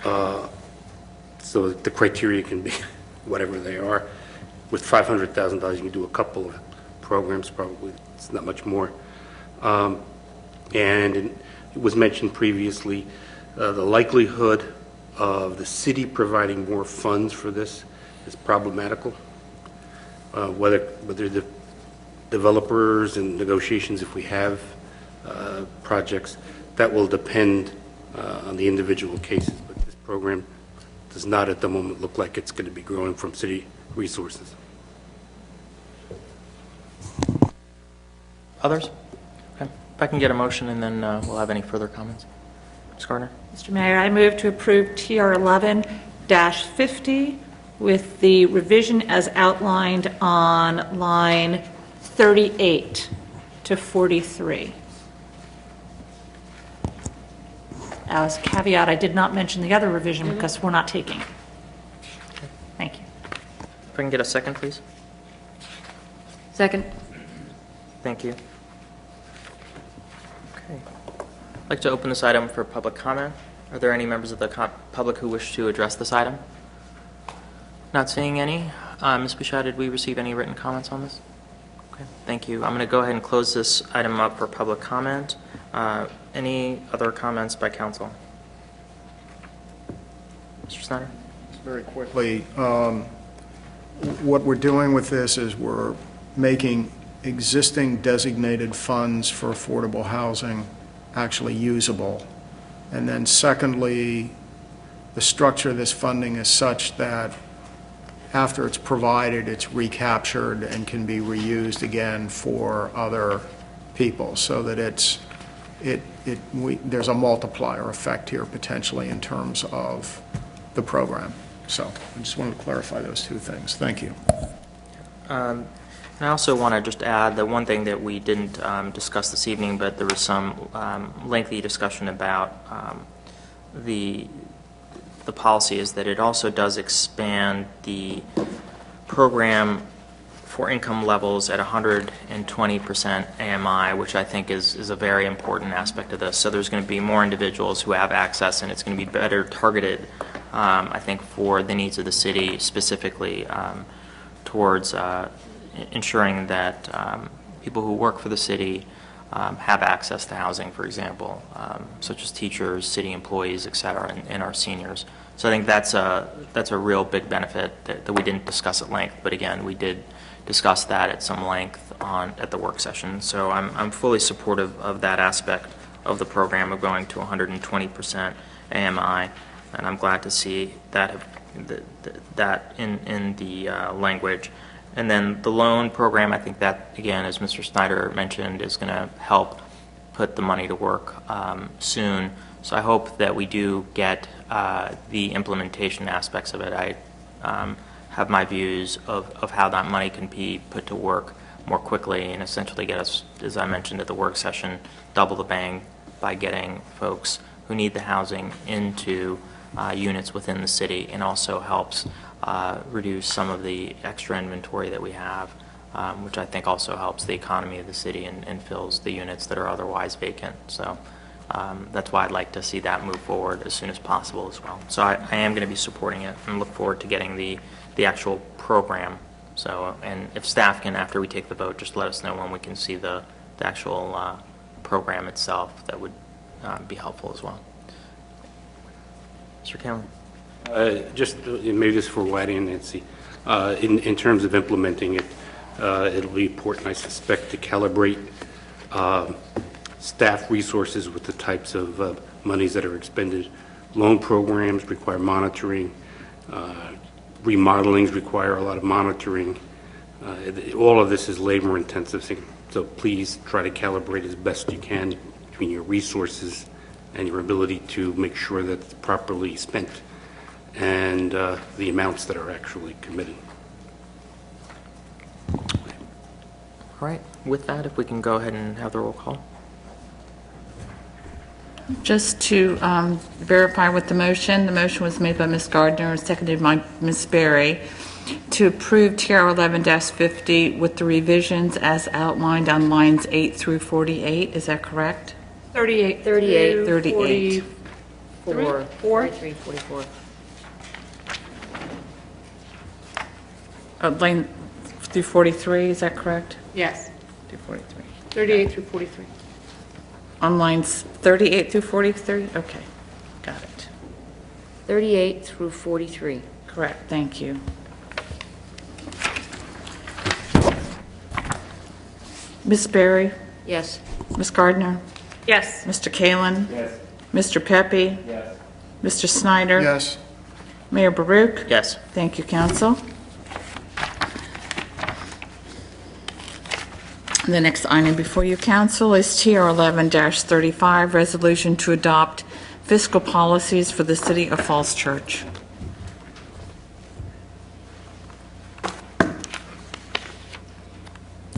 So the criteria can be whatever they are. With $500,000, you can do a couple of programs, probably. It's not much more. And it was mentioned previously, the likelihood of the city providing more funds for this is problematical. Whether the developers and negotiations, if we have projects, that will depend on the individual cases. But this program does not at the moment look like it's going to be growing from city resources. Others? Okay. If I can get a motion and then we'll have any further comments. Ms. Gardner? Mr. Mayor, I move to approve TR 11-50 with the revision as outlined on line 38 to 43. As caveat, I did not mention the other revision because we're not taking it. Thank you. If I can get a second, please. Second. Thank you. Okay. I'd like to open this item for public comment. Are there any members of the public who wish to address this item? Not seeing any. Ms. Bouchard, did we receive any written comments on this? Okay, thank you. I'm going to go ahead and close this item up for public comment. Any other comments by council? Mr. Snyder? Very quickly, what we're doing with this is we're making existing designated funds for affordable housing actually usable. And then secondly, the structure of this funding is such that after it's provided, it's recaptured and can be reused again for other people, so that there's a multiplier effect here potentially in terms of the program. So I just wanted to clarify those two things. Thank you. And I also want to just add that one thing that we didn't discuss this evening, but there was some lengthy discussion about the policy, is that it also does expand the program for income levels at 120% AMI, which I think is a very important aspect of this. So there's going to be more individuals who have access, and it's going to be better targeted, I think, for the needs of the city, specifically towards ensuring that people who work for the city have access to housing, for example, such as teachers, city employees, et cetera, and our seniors. So I think that's a real big benefit that we didn't discuss at length, but again, we did discuss that at some length at the work session. So I'm fully supportive of that aspect of the program of going to 120% AMI, and I'm glad to see that in the language. And then the loan program, I think that, again, as Mr. Snyder mentioned, is going to help put the money to work soon. So I hope that we do get the implementation aspects of it. I have my views of how that money can be put to work more quickly and essentially get us, as I mentioned at the work session, double the bang by getting folks who need the housing into units within the city, and also helps reduce some of the extra inventory that we have, which I think also helps the economy of the city and fills the units that are otherwise vacant. So that's why I'd like to see that move forward as soon as possible as well. So I am going to be supporting it and look forward to getting the actual program. So, and if staff can, after we take the vote, just let us know when we can see the actual program itself, that would be helpful as well. Mr. Kalin? Just maybe this for Waddy and Nancy. In terms of implementing it, it'll be important, I suspect, to calibrate staff resources with the types of monies that are expended. Loan programs require monitoring. Remodelings require a lot of monitoring. All of this is labor intensive, so please try to calibrate as best you can between your resources and your ability to make sure that it's properly spent, and the amounts that are actually committed. All right. With that, if we can go ahead and have the roll call. Just to verify with the motion was made by Ms. Gardner and seconded by Ms. Berry to approve TR 11-50 with the revisions as outlined on lines 8 through 48. Is that correct? 38. 38. 43, 44. Line through 43, is that correct? Yes. Through 43. 38 through 43. On lines 38 through 43? Okay, got it. 38 through 43. Correct, thank you. Ms. Berry? Yes. Ms. Gardner? Yes. Mr. Kalin? Yes. Mr. Pepe? Yes. Mr. Snyder? Yes. Mayor Baruch? Yes. Thank you, council. The next item before you, council, is TR 11-35, resolution to adopt fiscal policies for the City of Falls Church.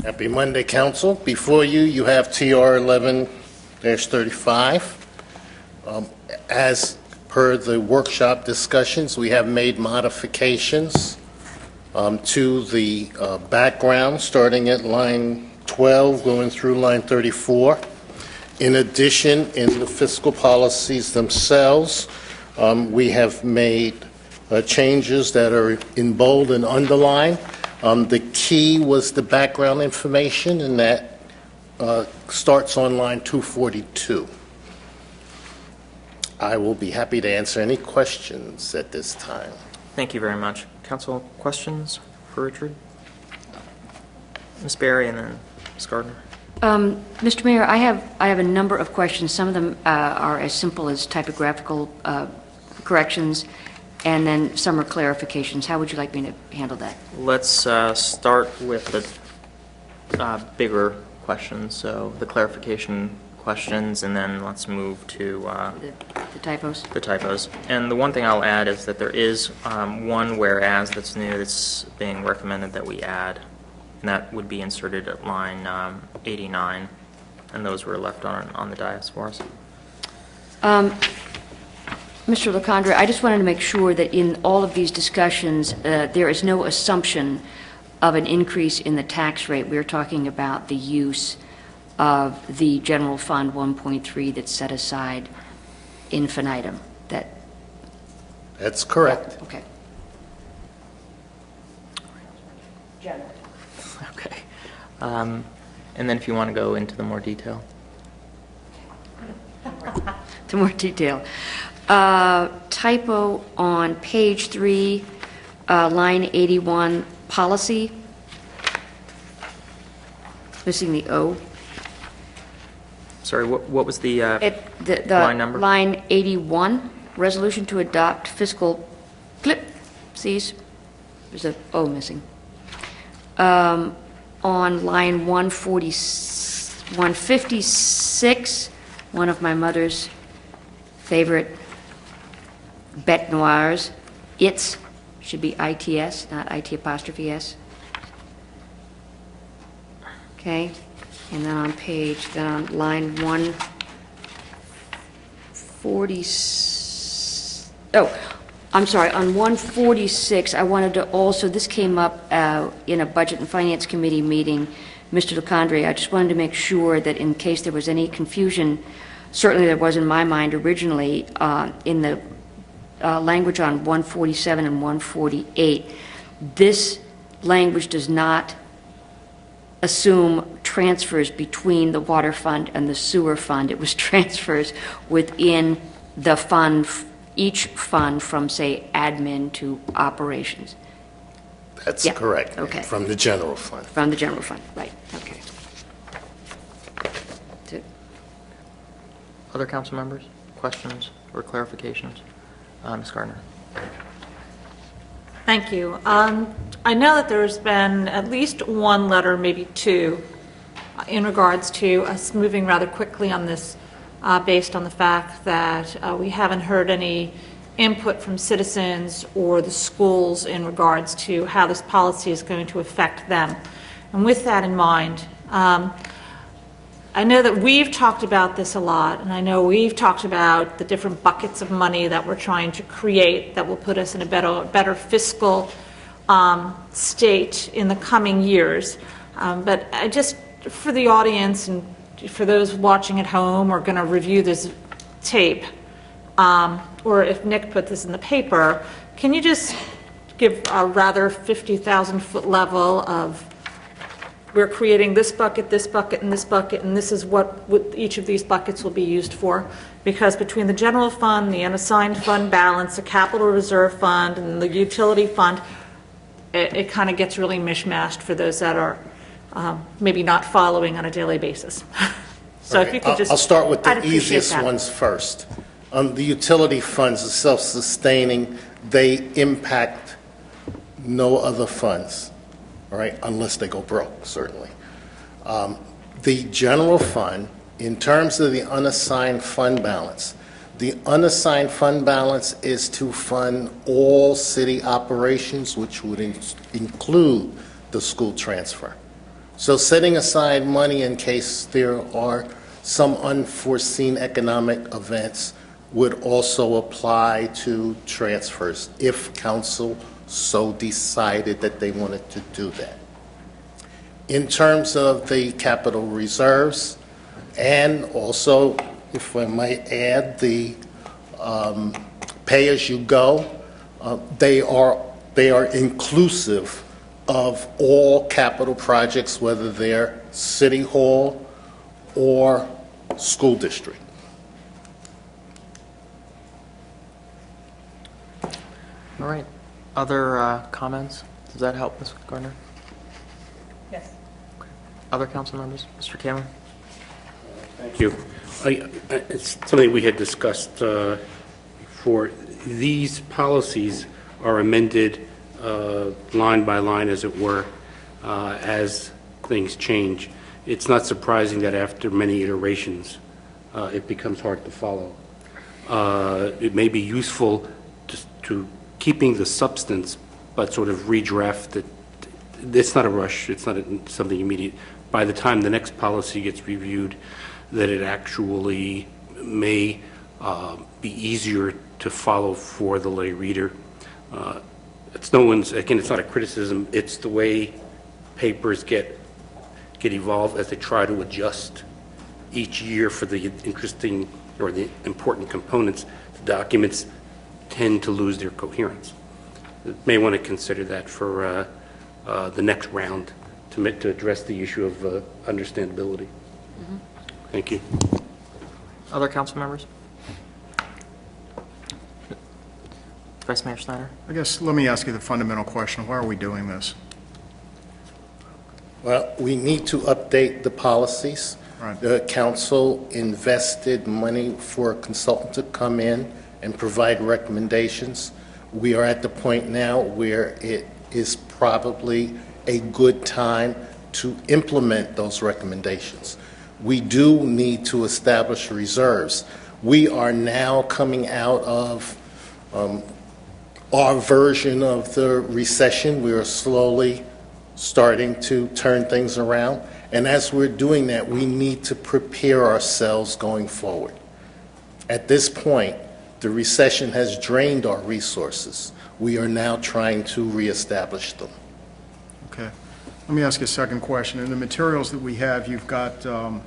Happy Monday, Council. Before you, you have TR 11-35. As per the workshop discussions, we have made modifications to the background, starting at line 12, going through line 34. In addition, in the fiscal policies themselves, we have made changes that are in bold and underlined. The key was the background information, and that starts on line 242. I will be happy to answer any questions at this time. Thank you very much. Council, questions for Richard? Ms. Berry and then Ms. Gardner. Mr. Mayor, I have a number of questions. Some of them are as simple as typographical corrections, and then some are clarifications. How would you like me to handle that? Let's start with the bigger questions, so the clarification questions, and then let's move to The typos? the typos. And the one thing I'll add is that there is one whereas that's new that's being recommended that we add, and that would be inserted at line 89, and those were left on the dais for us. Mr. LaCondre, I just wanted to make sure that in all of these discussions, there is no assumption of an increase in the tax rate. We're talking about the use of the general fund 1.3 that's set aside infinitum. That's correct. Okay. Okay. And then if you want to go into the more detail. To more detail. Typo on page 3, line 81, policy. Missing the O. Sorry, what was the line number? Line 81, resolution to adopt fiscal There's an O missing. On line 156, one of my mother's favorite bête noirs, its should be ITS, not IT apostrophe S. Okay, and then on line 140, I'm sorry, on 146, I wanted to also, this came up in a Budget and Finance Committee meeting, Mr. LaCondre, I just wanted to make sure that in case there was any confusion, certainly there was in my mind originally, in the language on 147 and 148, this language does not assume transfers between the water fund and the sewer fund. It was transfers within the fund, each fund from, say, admin to operations. That's Yeah. correct. Okay. From the general fund. From the general fund, right, okay. That's it. Other council members? Questions or clarifications? Ms. Gardner. Thank you. I know that there's been at least one letter, maybe two, in regards to us moving rather quickly on this based on the fact that we haven't heard any input from citizens or the schools in regards to how this policy is going to affect them. And with that in mind, I know that we've talked about this a lot, and I know we've talked about the different buckets of money that we're trying to create that will put us in a better fiscal state in the coming years. But I just, for the audience and for those watching at home or going to review this tape, or if Nick put this in the paper, can you just give a rather 50,000-foot level of we're creating this bucket, and this bucket, and this is what each of these buckets will be used for? Because between the general fund, the unassigned fund balance, the capital reserve fund, and the utility fund, it kind of gets really mishmashed for those that are maybe not following on a daily basis. So if you could just... I'll start with I'd the appreciate easiest that. ones first. The utility funds are self-sustaining. They impact no other funds, all right, unless they go broke, certainly. The general fund, in terms of the unassigned fund balance, the unassigned fund balance is to fund all city operations, which would include the school transfer. So setting aside money in case there are some unforeseen economic events would also apply to transfers if council so decided that they wanted to do that. In terms of the capital reserves, and also, if I might add, the pay-as-you-go, they are inclusive of all capital projects, whether they're city hall or school district. All right. Other comments? Does that help, Ms. Gardner? Yes. Other council members? Mr. Kalin? Thank you. It's something we had discussed before. These policies are amended line by line, as it were, as things change. It's not surprising that after many iterations, it becomes hard to follow. It may be useful to keeping the substance, but sort of redraft it. It's not a rush. It's not something immediate. By the time the next policy gets reviewed, that it actually may be easier to follow for the lay reader. It's not a criticism. It's the way papers get evolved as they try to adjust each year for the interesting or the important components. The documents tend to lose their coherence. You may want to consider that for the next round to address the issue of understandability. Mm-hmm. Thank you. Other council members? Vice Mayor Snyder? I guess, let me ask you the fundamental question. Why are we doing this? Well, we need to update the policies. Right. The council invested money for a consultant to come in and provide recommendations. We are at the point now where it is probably a good time to implement those recommendations. We do need to establish reserves. We are now coming out of our version of the recession. We are slowly starting to turn things around. And as we're doing that, we need to prepare ourselves going forward. At this point, the recession has drained our resources. We are now trying to reestablish them. Okay. Let me ask you a second question. In the materials that we have, you've got a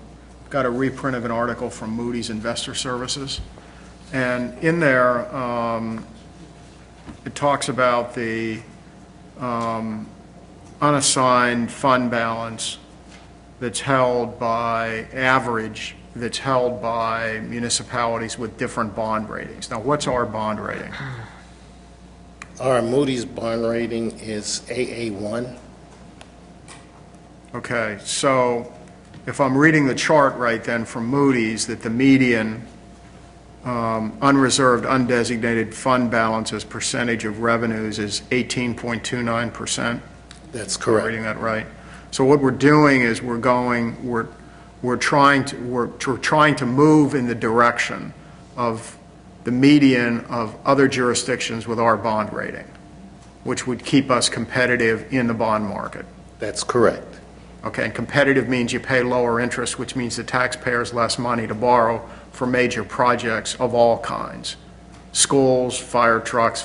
reprint of an article from Moody's Investor Services. And in there, it talks about the unassigned fund balance that's held by that's held by municipalities with different bond ratings. Now, what's our bond rating? Our Moody's bond rating is AA1. Okay, so if I'm reading the chart right then from Moody's, that the median unreserved, undesignated fund balance as percentage of revenues is 18.29%. That's Am I correct. reading that right? So what we're doing is we're trying to move in the direction of the median of other jurisdictions with our bond rating, which would keep us competitive in the bond market. That's correct. Okay, and competitive means you pay lower interest, which means the taxpayers less money to borrow for major projects of all kinds. Schools, fire trucks,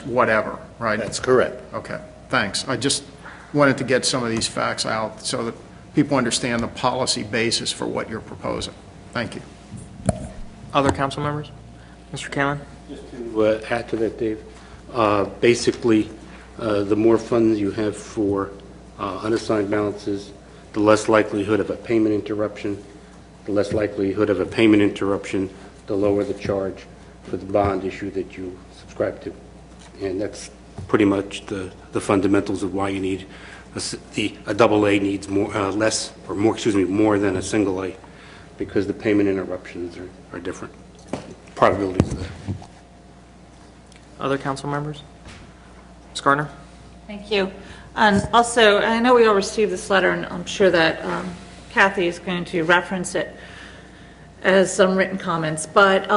whatever, right? That's correct. Okay, thanks. I just wanted to get some of these facts out so that people understand the policy basis for what you're proposing. Thank you. Other council members? Mr. Kalin? Just to add to that, Dave, basically, the more funds you have for unassigned balances, the less likelihood of a payment interruption. The less likelihood of a payment interruption, the lower the charge for the bond issue that you subscribe to. And that's pretty much the fundamentals of why you need a double A needs more than a single A, because the payment interruptions are different. Probabilities of that. Other council members? Ms. Gardner? Thank you. And also, I know we all received this letter, and I'm sure that Kathy is going to reference it as some written comments, but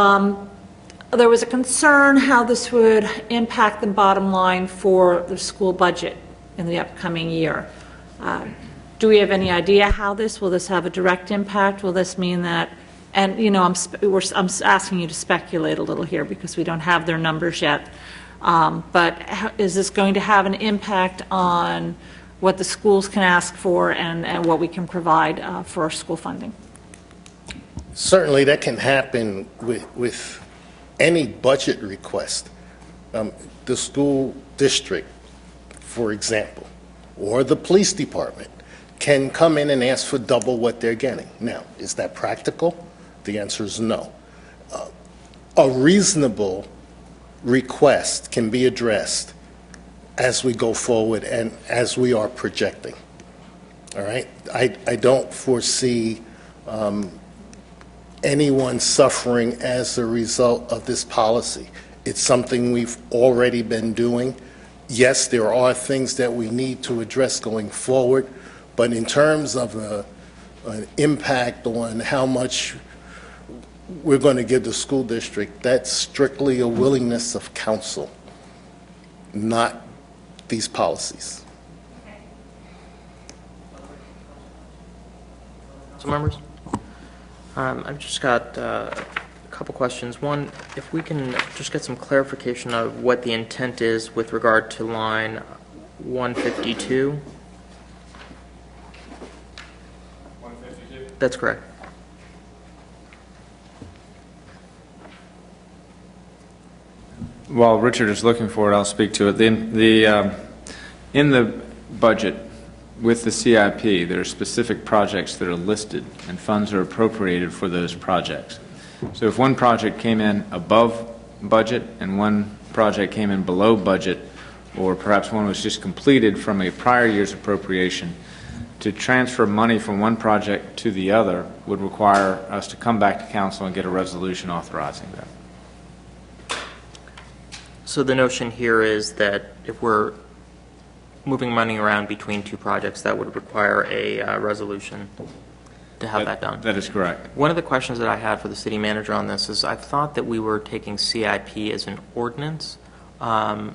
there was a concern how this would impact the bottom line for the school budget in the upcoming year. Do we have any idea how will this have a direct impact? Will this mean that, and you know, I'm asking you to speculate a little here because we don't have their numbers yet, but is this going to have an impact on what the schools can ask for and what we can provide for our school funding? Certainly that can happen with any budget request. The school district, for example, or the police department can come in and ask for double what they're getting. Now, is that practical? The answer is no. A reasonable request can be addressed as we go forward and as we are projecting. All right? I don't foresee anyone suffering as a result of this policy. It's something we've already been doing. Yes, there are things that we need to address going forward, but in terms of an impact on how much we're going to give the school district, that's strictly a willingness of council, not these policies. Council members? I've just got a couple questions. One, if we can just get some clarification of what the intent is with regard to line 152. 152? That's correct. While Richard is looking for it, I'll speak to it. In the budget with the CIP, there are specific projects that are listed, and funds are appropriated for those projects. So if one project came in above budget and one project came in below budget, or perhaps one was just completed from a prior year's appropriation, to transfer money from one project to the other would require us to come back to council and get a resolution authorizing that. So the notion here is that if we're moving money around between two projects, that would require a resolution to have that done. That is correct. One of the questions that I had for the city manager on this is I thought that we were taking CIP as an ordinance, but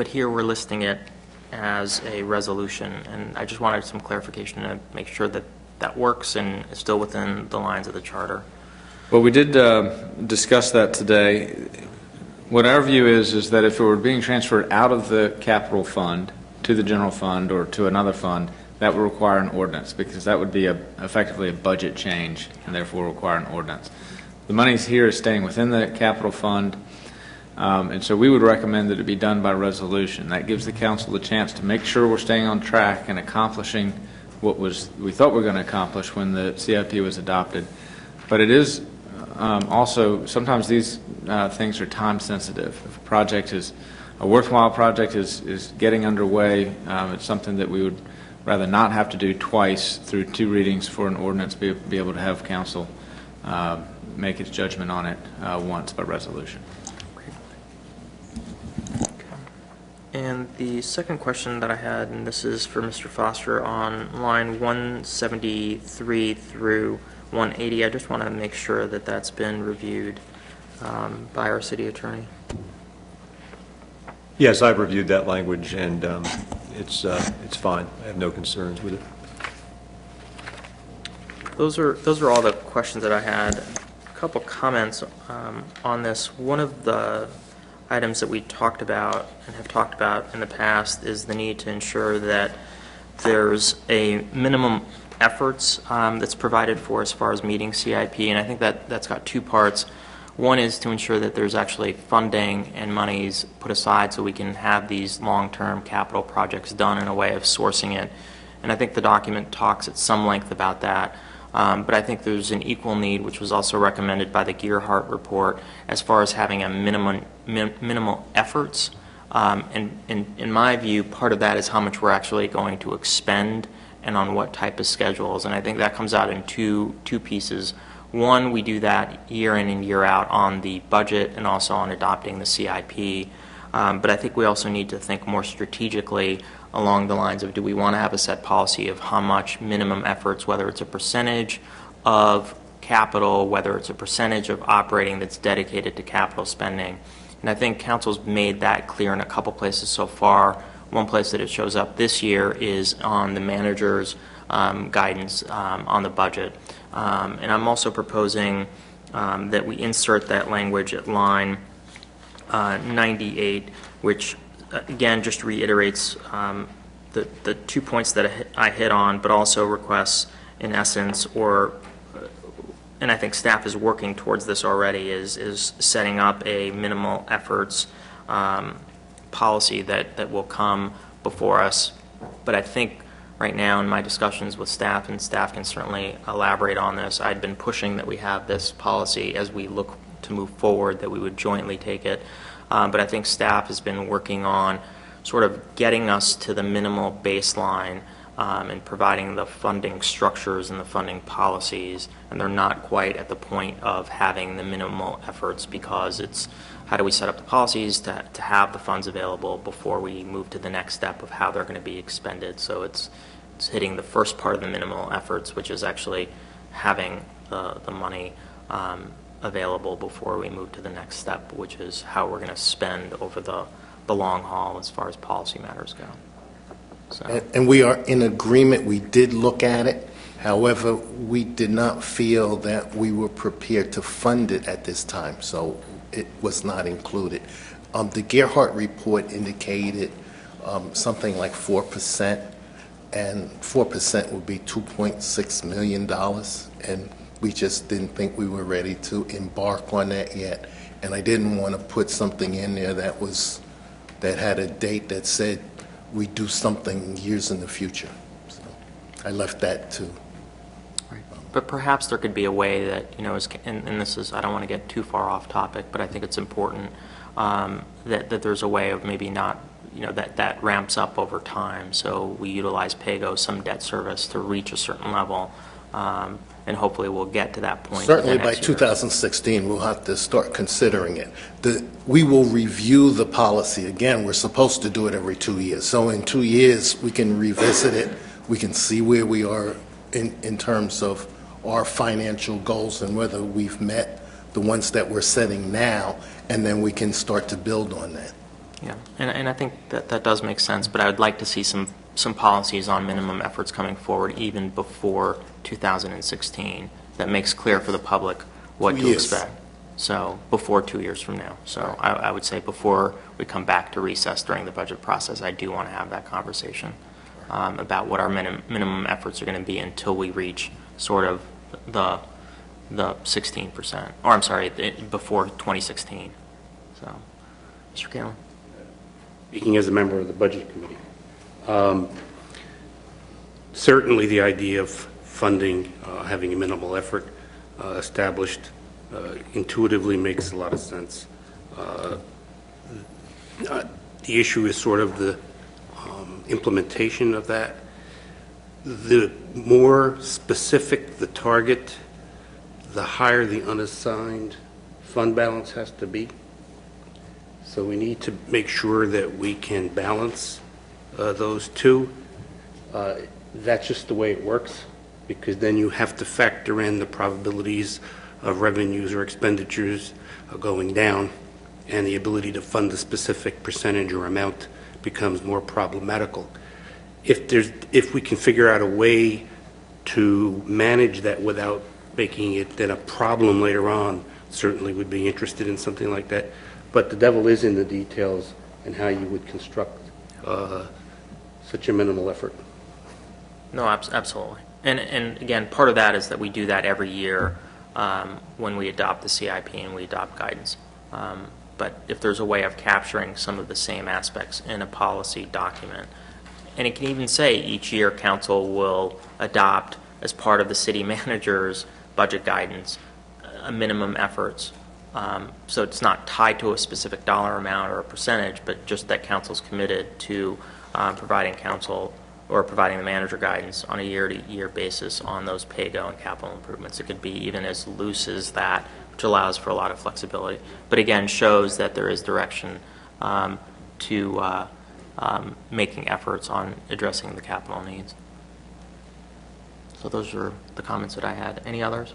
here we're listing it as a resolution, and I just wanted some clarification to make sure that that works and is still within the lines of the charter. Well, we did discuss that today. What our view is that if it were being transferred out of the capital fund to the general fund or to another fund, that would require an ordinance, because that would be effectively a budget change and therefore require an ordinance. The money here is staying within the capital fund, and so we would recommend that it be done by resolution. That gives the council the chance to make sure we're staying on track and accomplishing what we thought we were going to accomplish when the CIP was adopted. But it is also, sometimes these things are time sensitive. If a project is, a worthwhile project is getting underway, it's something that we would rather not have to do twice through two readings for an ordinance, be able to have council make its judgment on it once by resolution. And the second question that I had, and this is for Mr. Foster, on line 173 through 180, I just want to make sure that that's been reviewed by our city attorney. Yes, I've reviewed that language, and it's fine. I have no concerns with it. Those are all the questions that I had. A couple comments on this. One of the items that we talked about and have talked about in the past is the need to ensure that there's a minimum efforts that's provided for as far as meeting CIP, and I think that's got two parts. One is to ensure that there's actually funding and monies put aside so we can have these long-term capital projects done in a way of sourcing it, and I think the document talks at some length about that. But I think there's an equal need, which was also recommended by the Gearhart report, as far as having a minimal efforts. And in my view, part of that is how much we're actually going to expend and on what type of schedules. And I think that comes out in two pieces. One, we do that year in and year out on the budget and also on adopting the CIP. But I think we also need to think more strategically along the lines of, do we want to have a set policy of how much minimum efforts, whether it's a percentage of capital, whether it's a percentage of operating that's dedicated to capital spending. And I think council's made that clear in a couple places so far. One place that it shows up this year is on the manager's guidance on the budget. And I'm also proposing that we insert that language at line 98, which again just reiterates the 2 points that I hit on, but also requests in essence, and I think staff is working towards this already, is setting up a minimal efforts policy that will come before us. But I think right now in my discussions with staff, and staff can certainly elaborate on this, I'd been pushing that we have this policy as we look to move forward, that we would jointly take it. but I think staff has been working on sort of getting us to the minimal baseline and providing the funding structures and the funding policies, and they're not quite at the point of having the minimal efforts, because it's how do we set up the policies to have the funds available before we move to the next step of how they're going to be expended. So it's hitting the first part of the minimal efforts, which is actually having the money available before we move to the next step, which is how we're going to spend over the long haul as far as policy matters go. So. And we are in agreement. We did look at it. However, we did not feel that we were prepared to fund it at this time, so it was not included. The Gerhardt report indicated something like 4%, and 4% would be $2.6 million, and we just didn't think we were ready to embark on that yet. And I didn't want to put something in there that had a date that said we do something years in the future. So I left that to. Right. But perhaps there could be a way that, and this is, I don't want to get too far off topic, but I think it's important that there's a way of maybe not, that ramps up over time. So we utilize PAYGO, some debt service, to reach a certain level, and hopefully we'll get to that point. Certainly by 2016, we'll have to start considering it. We will review the policy. Again, we're supposed to do it every 2 years. So in 2 years, we can revisit it. We can see where we are in terms of our financial goals and whether we've met the ones that we're setting now, and then we can start to build on that. Yeah, and I think that does make sense, but I would like to see some policies on minimum efforts coming forward even before 2016 that makes clear for the public what to expect. So before 2 years from now. So I would say before we come back to recess during the budget process, I do want to have that conversation about what our minimum efforts are going to be until we reach sort of the 16%, or I'm sorry, before 2016. So, Mr. Kalin. Speaking as a member of the Budget Committee, certainly the idea of funding, having a minimal effort established, intuitively makes a lot of sense. The issue is sort of the implementation of that. The more specific the target, the higher the unassigned fund balance has to be. So we need to make sure that we can balance those two. That's just the way it works, because then you have to factor in the probabilities of revenues or expenditures going down, and the ability to fund a specific percentage or amount becomes more problematical. If we can figure out a way to manage that without making it then a problem later on, certainly would be interested in something like that. But the devil is in the details and how you would construct such a minimal effort. No, absolutely. And again, part of that is that we do that every year when we adopt the CIP and we adopt guidance. But if there's a way of capturing some of the same aspects in a policy document, and it can even say each year council will adopt, as part of the city manager's budget guidance, a minimum efforts. So it's not tied to a specific dollar amount or a percentage, but just that council's committed to providing council or providing the manager guidance on a year-to-year basis on those PAYGO and capital improvements. It could be even as loose as that, which allows for a lot of flexibility. But again, shows that there is direction to making efforts on addressing the capital needs. So those are the comments that I had. Any others?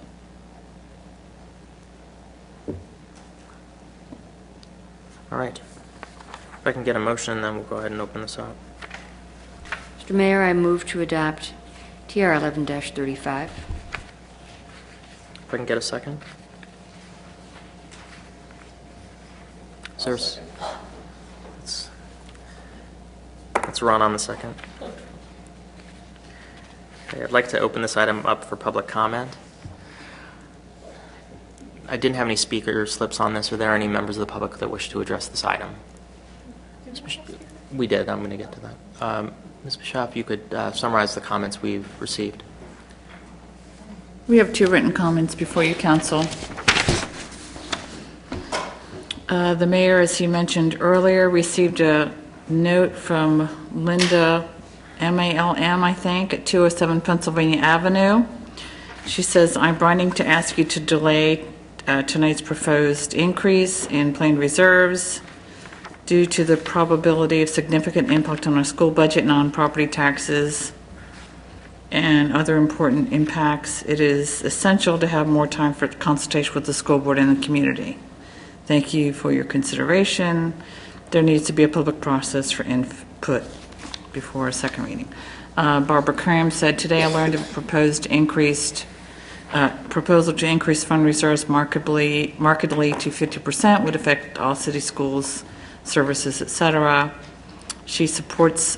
All right. If I can get a motion, then we'll go ahead and open this up. Mr. Mayor, I move to adopt TR 11-35. If I can get a second. Let's run on the second. Okay, I'd like to open this item up for public comment. I didn't have any speaker slips on this. Are there any members of the public that wish to address this item? We did. I'm going to get to that. Ms. Bischoff, if you could summarize the comments we've received. We have 2 written comments before you, Council. The mayor, as he mentioned earlier, received a note from Linda Malm, I think, at 207 Pennsylvania Avenue. She says, I'm writing to ask you to delay tonight's proposed increase in planned reserves due to the probability of significant impact on our school budget, non-property taxes, and other important impacts. It is essential to have more time for consultation with the school board and the community. Thank you for your consideration. There needs to be a public process for input before a second reading. Barbara Cram said, today I learned of a proposal to increase fund reserves markedly to 50% would affect all city schools, services, etc. She supports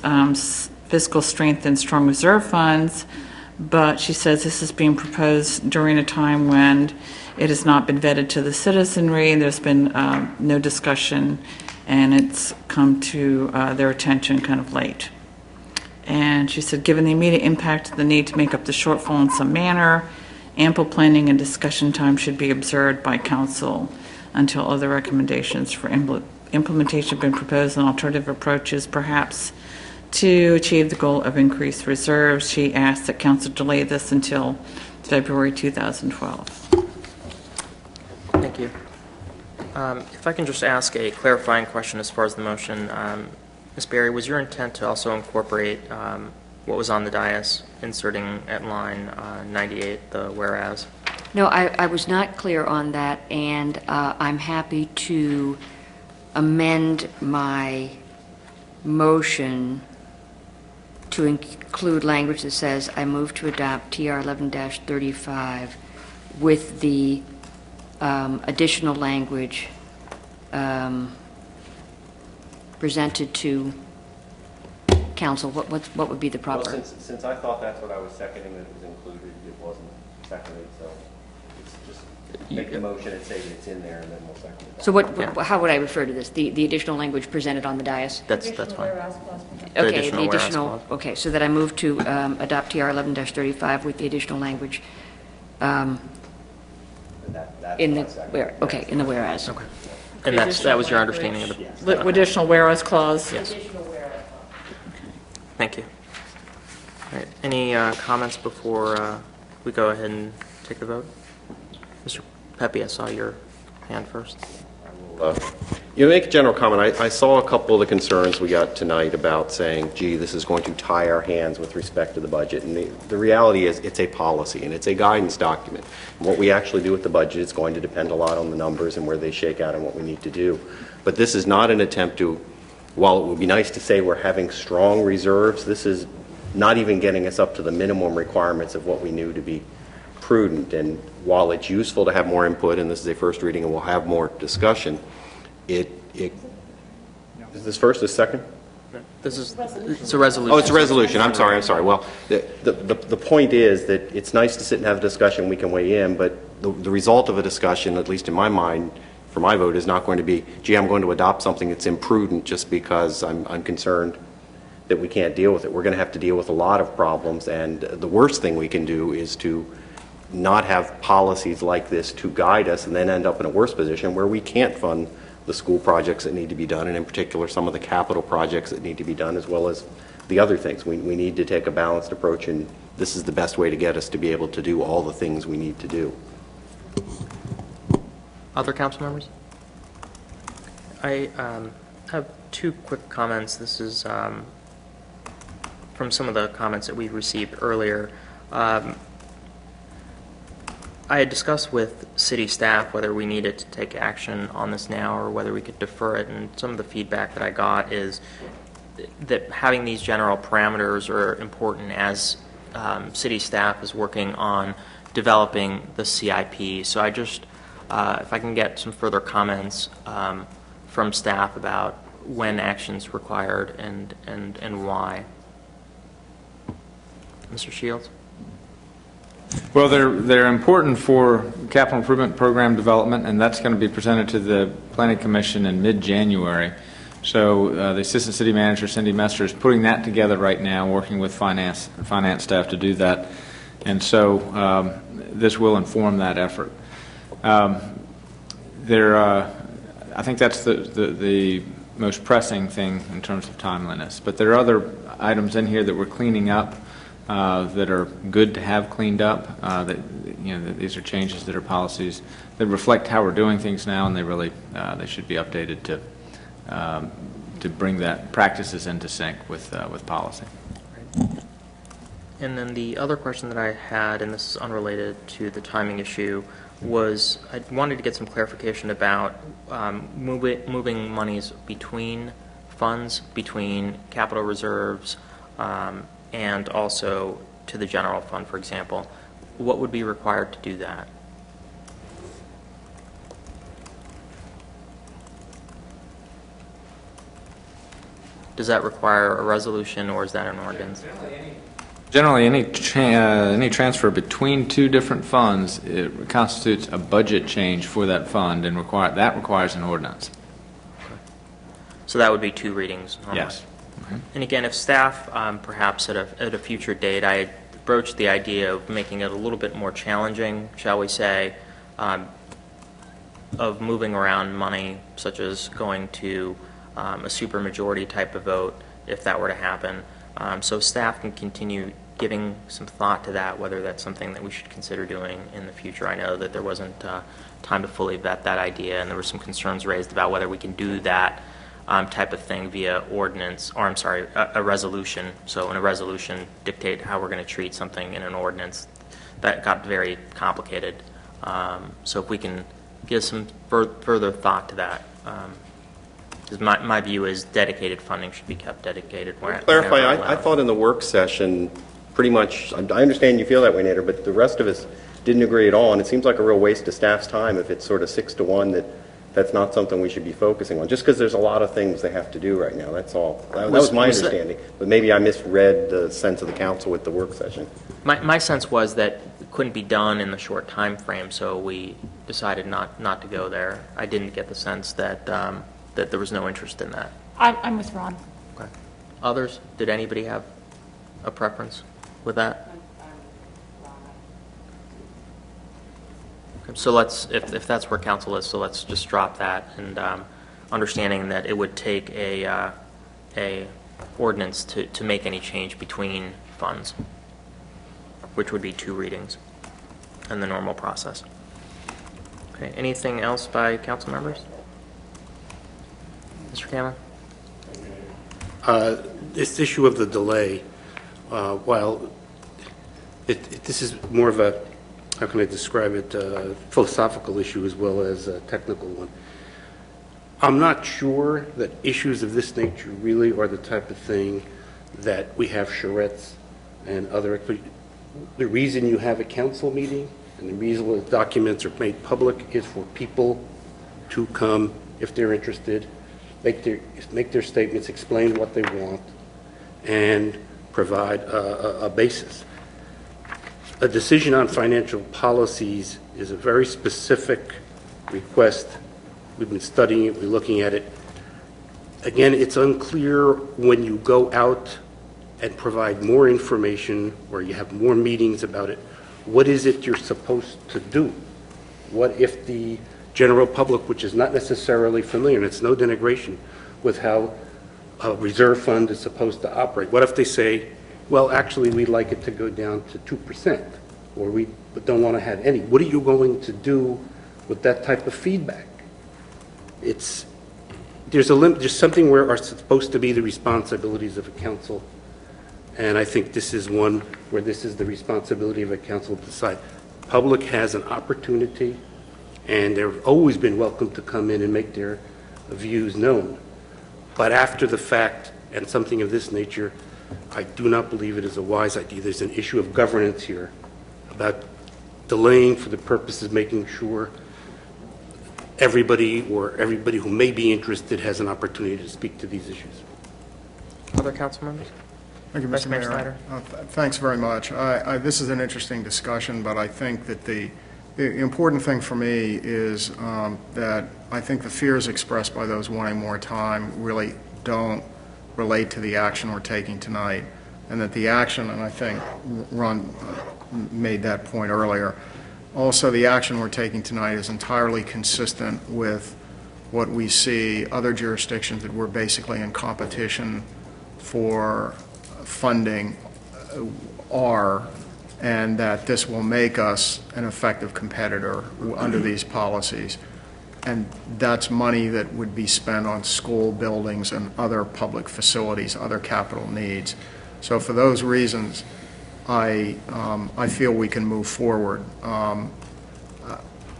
fiscal strength and strong reserve funds, but she says this is being proposed during a time when it has not been vetted to the citizenry, and there's been no discussion, and it's come to their attention kind of late. And she said, given the immediate impact of the need to make up the shortfall in some manner, ample planning and discussion time should be observed by council until other recommendations for implementation have been proposed and alternative approaches, perhaps to achieve the goal of increased reserves. She asked that council delay this until February 2012. Thank you. If I can just ask a clarifying question as far as the motion. Ms. Berry, was your intent to also incorporate what was on the dais, inserting at line 98, the whereas? No, I was not clear on that, and I'm happy to amend my motion to include language that says, I move to adopt TR 11-35 with the additional language presented to council. What would be the proper? Well, since I thought that's what I was seconding that it was included, it wasn't seconded, so it's just make the motion and say that it's in there, and then we'll second it. So how would I refer to this? The additional language presented on the dais? That's fine. Okay, the additional, okay, so that I move to adopt TR 11-35 with the additional language in the in the whereas. Okay. And that was your understanding of the Additional whereas clause? Yes. Thank you. All right. Any comments before we go ahead and take the vote? Mr. Pepe, I saw your hand first. Make a general comment. I saw a couple of the concerns we got tonight about saying, gee, this is going to tie our hands with respect to the budget. And the reality is it's a policy and it's a guidance document. And what we actually do with the budget is going to depend a lot on the numbers and where they shake out and what we need to do. But this is not an attempt to, while it would be nice to say we're having strong reserves, this is not even getting us up to the minimum requirements of what we knew to be prudent. And while it's useful to have more input, and this is a first reading and we'll have more discussion, is this first or second? It's a resolution. Oh, it's a resolution. I'm sorry. Well, the point is that it's nice to sit and have a discussion, we can weigh in, but the result of a discussion, at least in my mind, for my vote, is not going to be, gee, I'm going to adopt something that's imprudent just because I'm concerned that we can't deal with it. We're going to have to deal with a lot of problems, and the worst thing we can do is to not have policies like this to guide us and then end up in a worse position where we can't fund the school projects that need to be done, and in particular some of the capital projects that need to be done, as well as the other things. We need to take a balanced approach, and this is the best way to get us to be able to do all the things we need to do. Other council members? I have two quick comments. This is from some of the comments that we received earlier. I had discussed with city staff whether we needed to take action on this now or whether we could defer it, and some of the feedback that I got is that having these general parameters are important as city staff is working on developing the CIP. So I just, if I can get some further comments from staff about when action's required and why. Mr. Shields? Well, they're important for capital improvement program development, and that's going to be presented to the Planning Commission in mid-January. So the Assistant City Manager, Cindy Mester, is putting that together right now, working with finance staff to do that. And so this will inform that effort. I I think that's the most pressing thing in terms of timeliness. But there are other items in here that we're cleaning up that are good to have cleaned up. That these are changes that are policies that reflect how we're doing things now, and they really they should be updated to bring that practices into sync with policy. And then the other question that I had, and this is unrelated to the timing issue, was I wanted to get some clarification about moving monies between funds, between capital reserves, and also to the general fund, for example. What would be required to do that? Does that require a resolution, or is that an ordinance? Generally, any transfer between two different funds, it constitutes a budget change for that fund, and that requires an ordinance. So that would be 2 readings normally? Yes. And again, if staff, perhaps at a future date, I broached the idea of making it a little bit more challenging, shall we say, of moving around money, such as going to a supermajority type of vote, if that were to happen. So staff can continue giving some thought to that, whether that's something that we should consider doing in the future. I know that there wasn't time to fully vet that idea, and there were some concerns raised about whether we can do that type of thing via ordinance, or I'm sorry, a resolution. So in a resolution, dictate how we're going to treat something in an ordinance. That got very complicated. So if we can give some further thought to that. Because my view is dedicated funding should be kept dedicated. Clarify, I thought in the work session, pretty much, I understand you feel that way, Nader, but the rest of us didn't agree at all, and it seems like a real waste of staff's time if it's sort of 6 to 1 that's not something we should be focusing on, just because there's a lot of things they have to do right now, that's all. That was my understanding, but maybe I misread the sense of the council with the work session. My sense was that it couldn't be done in the short time frame, so we decided not to go there. I didn't get the sense that that there was no interest in that. I'm with Ron. Okay. Others? Did anybody have a preference with that? Okay, so let's, if that's where council is, so let's just drop that, and understanding that it would take a ordinance to make any change between funds, which would be 2 readings and the normal process. Okay. Anything else by council members? Mr. Cameron? This issue of the delay, while this is more of a, how can I describe it, philosophical issue as well as a technical one. I'm not sure that issues of this nature really are the type of thing that we have charrettes and other. The reason you have a council meeting and the reason the documents are made public is for people to come, if they're interested, make their statements, explain what they want, and provide a basis. A decision on financial policies is a very specific request. We've been studying it, we're looking at it. Again, it's unclear when you go out and provide more information or you have more meetings about it, what is it you're supposed to do? What if the general public, which is not necessarily familiar, and it's no denigration, with how a reserve fund is supposed to operate. What if they say, well, actually, we'd like it to go down to 2%, or we don't want to have any? What are you going to do with that type of feedback? There's something where are supposed to be the responsibilities of a council, and I think this is one where this is the responsibility of a council to decide. Public has an opportunity, and they've always been welcome to come in and make their views known. But after the fact, and something of this nature, I do not believe it is a wise idea. There's an issue of governance here about delaying for the purpose of making sure everybody who may be interested has an opportunity to speak to these issues. Other council members? Thank you, Mr. Mayor. Thanks very much. This is an interesting discussion, but I think that the important thing for me is that I think the fears expressed by those wanting more time really don't relate to the action we're taking tonight, and that the action, and I think Ron made that point earlier, also the action we're taking tonight is entirely consistent with what we see other jurisdictions that we're basically in competition for funding are, and that this will make us an effective competitor under these policies. And that's money that would be spent on school buildings and other public facilities, other capital needs. So for those reasons, I feel we can move forward.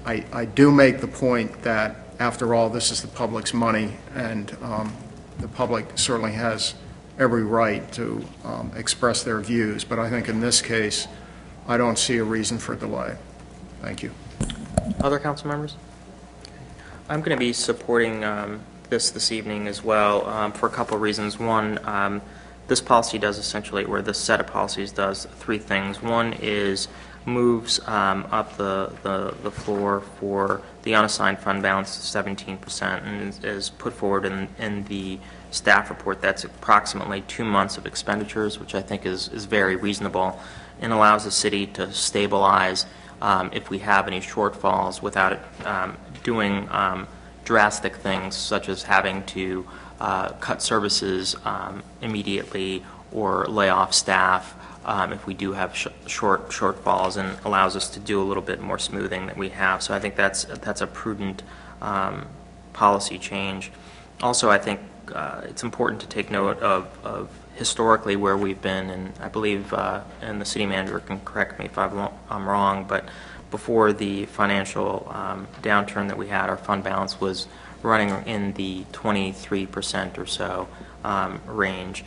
I do make the point that, after all, this is the public's money, and the public certainly has every right to express their views. But I think in this case, I don't see a reason for delay. Thank you. Other council members? I'm going to be supporting this evening as well for a couple of reasons. One, this policy does essentially, or this set of policies does three things. One is moves up the floor for the unassigned fund balance to 17%, and is put forward in the staff report. That's approximately 2 months of expenditures, which I think is very reasonable, and allows the city to stabilize if we have any shortfalls without it doing drastic things such as having to cut services immediately or lay off staff if we do have shortfalls, and allows us to do a little bit more smoothing than we have. So I think that's a prudent policy change. Also, I think it's important to take note of historically where we've been, and I believe, and the city manager can correct me if I'm wrong, but before the financial downturn that we had, our fund balance was running in the 23% or so range.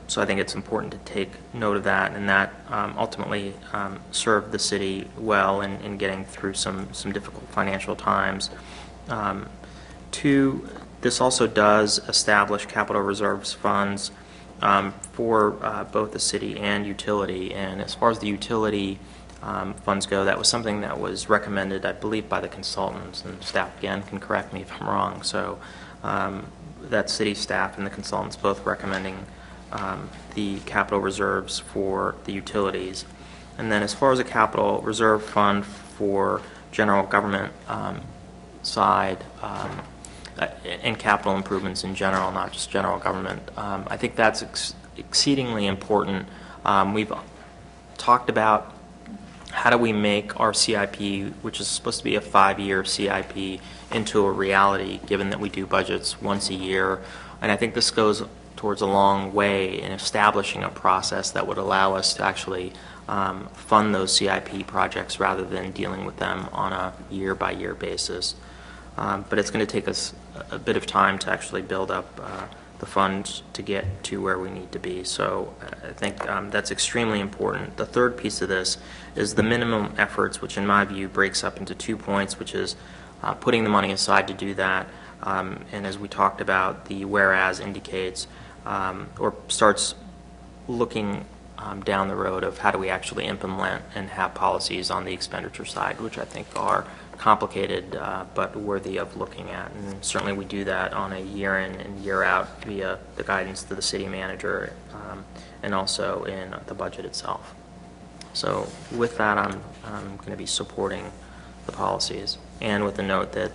So I think it's important to take note of that, and that ultimately served the city well in getting through some difficult financial times. Two, this also does establish capital reserves funds for both the city and utility. And as far as the utility funds go, that was something that was recommended, I believe, by the consultants, and staff again can correct me if I'm wrong. So that city staff and the consultants both recommending the capital reserves for the utilities. And then as far as a capital reserve fund for general government side, and capital improvements in general, not just general government, I think that's exceedingly important. We've talked about how do we make our CIP, which is supposed to be a 5-year CIP, into a reality, given that we do budgets once a year. And I think this goes towards a long way in establishing a process that would allow us to actually fund those CIP projects rather than dealing with them on a year-by-year basis. But it's going to take us a bit of time to actually build up the funds to get to where we need to be. So I think that's extremely important. The third piece of this is the minimum efforts, which in my view breaks up into 2 points, which is putting the money aside to do that. And as we talked about, the whereas indicates or starts looking down the road of how do we actually implement and have policies on the expenditure side, which I think are complicated but worthy of looking at. And certainly we do that on a year in and year out via the guidance to the city manager and also in the budget itself. So with that, I'm going to be supporting the policies, and with the note that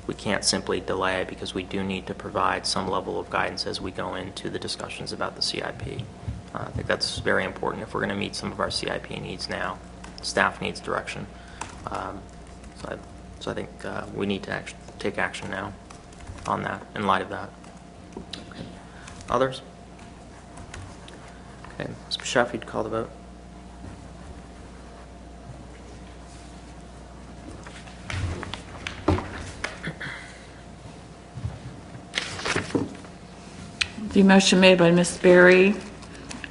we can't simply delay because we do need to provide some level of guidance as we go into the discussions about the CIP. I think that's very important if we're going to meet some of our CIP needs now. Staff needs direction. So I think we need to take action now on that, in light of that. Okay. Others? Okay, Ms. Bischoff, you'd call the vote. The motion made by Ms. Berry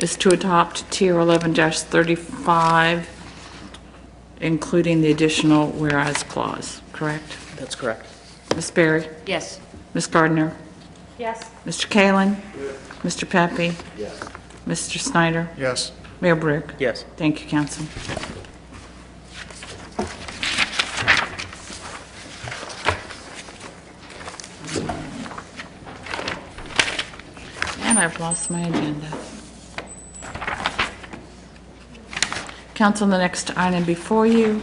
is to adopt Tier 11-35, including the additional whereas clause, correct? That's correct. Ms. Berry? Yes. Ms. Gardner? Yes. Mr. Kalin? Yes. Mr. Pepe? Yes. Mr. Snyder? Yes. Mayor Brook? Yes. Thank you, Council. And I've lost my agenda. Council, the next item before you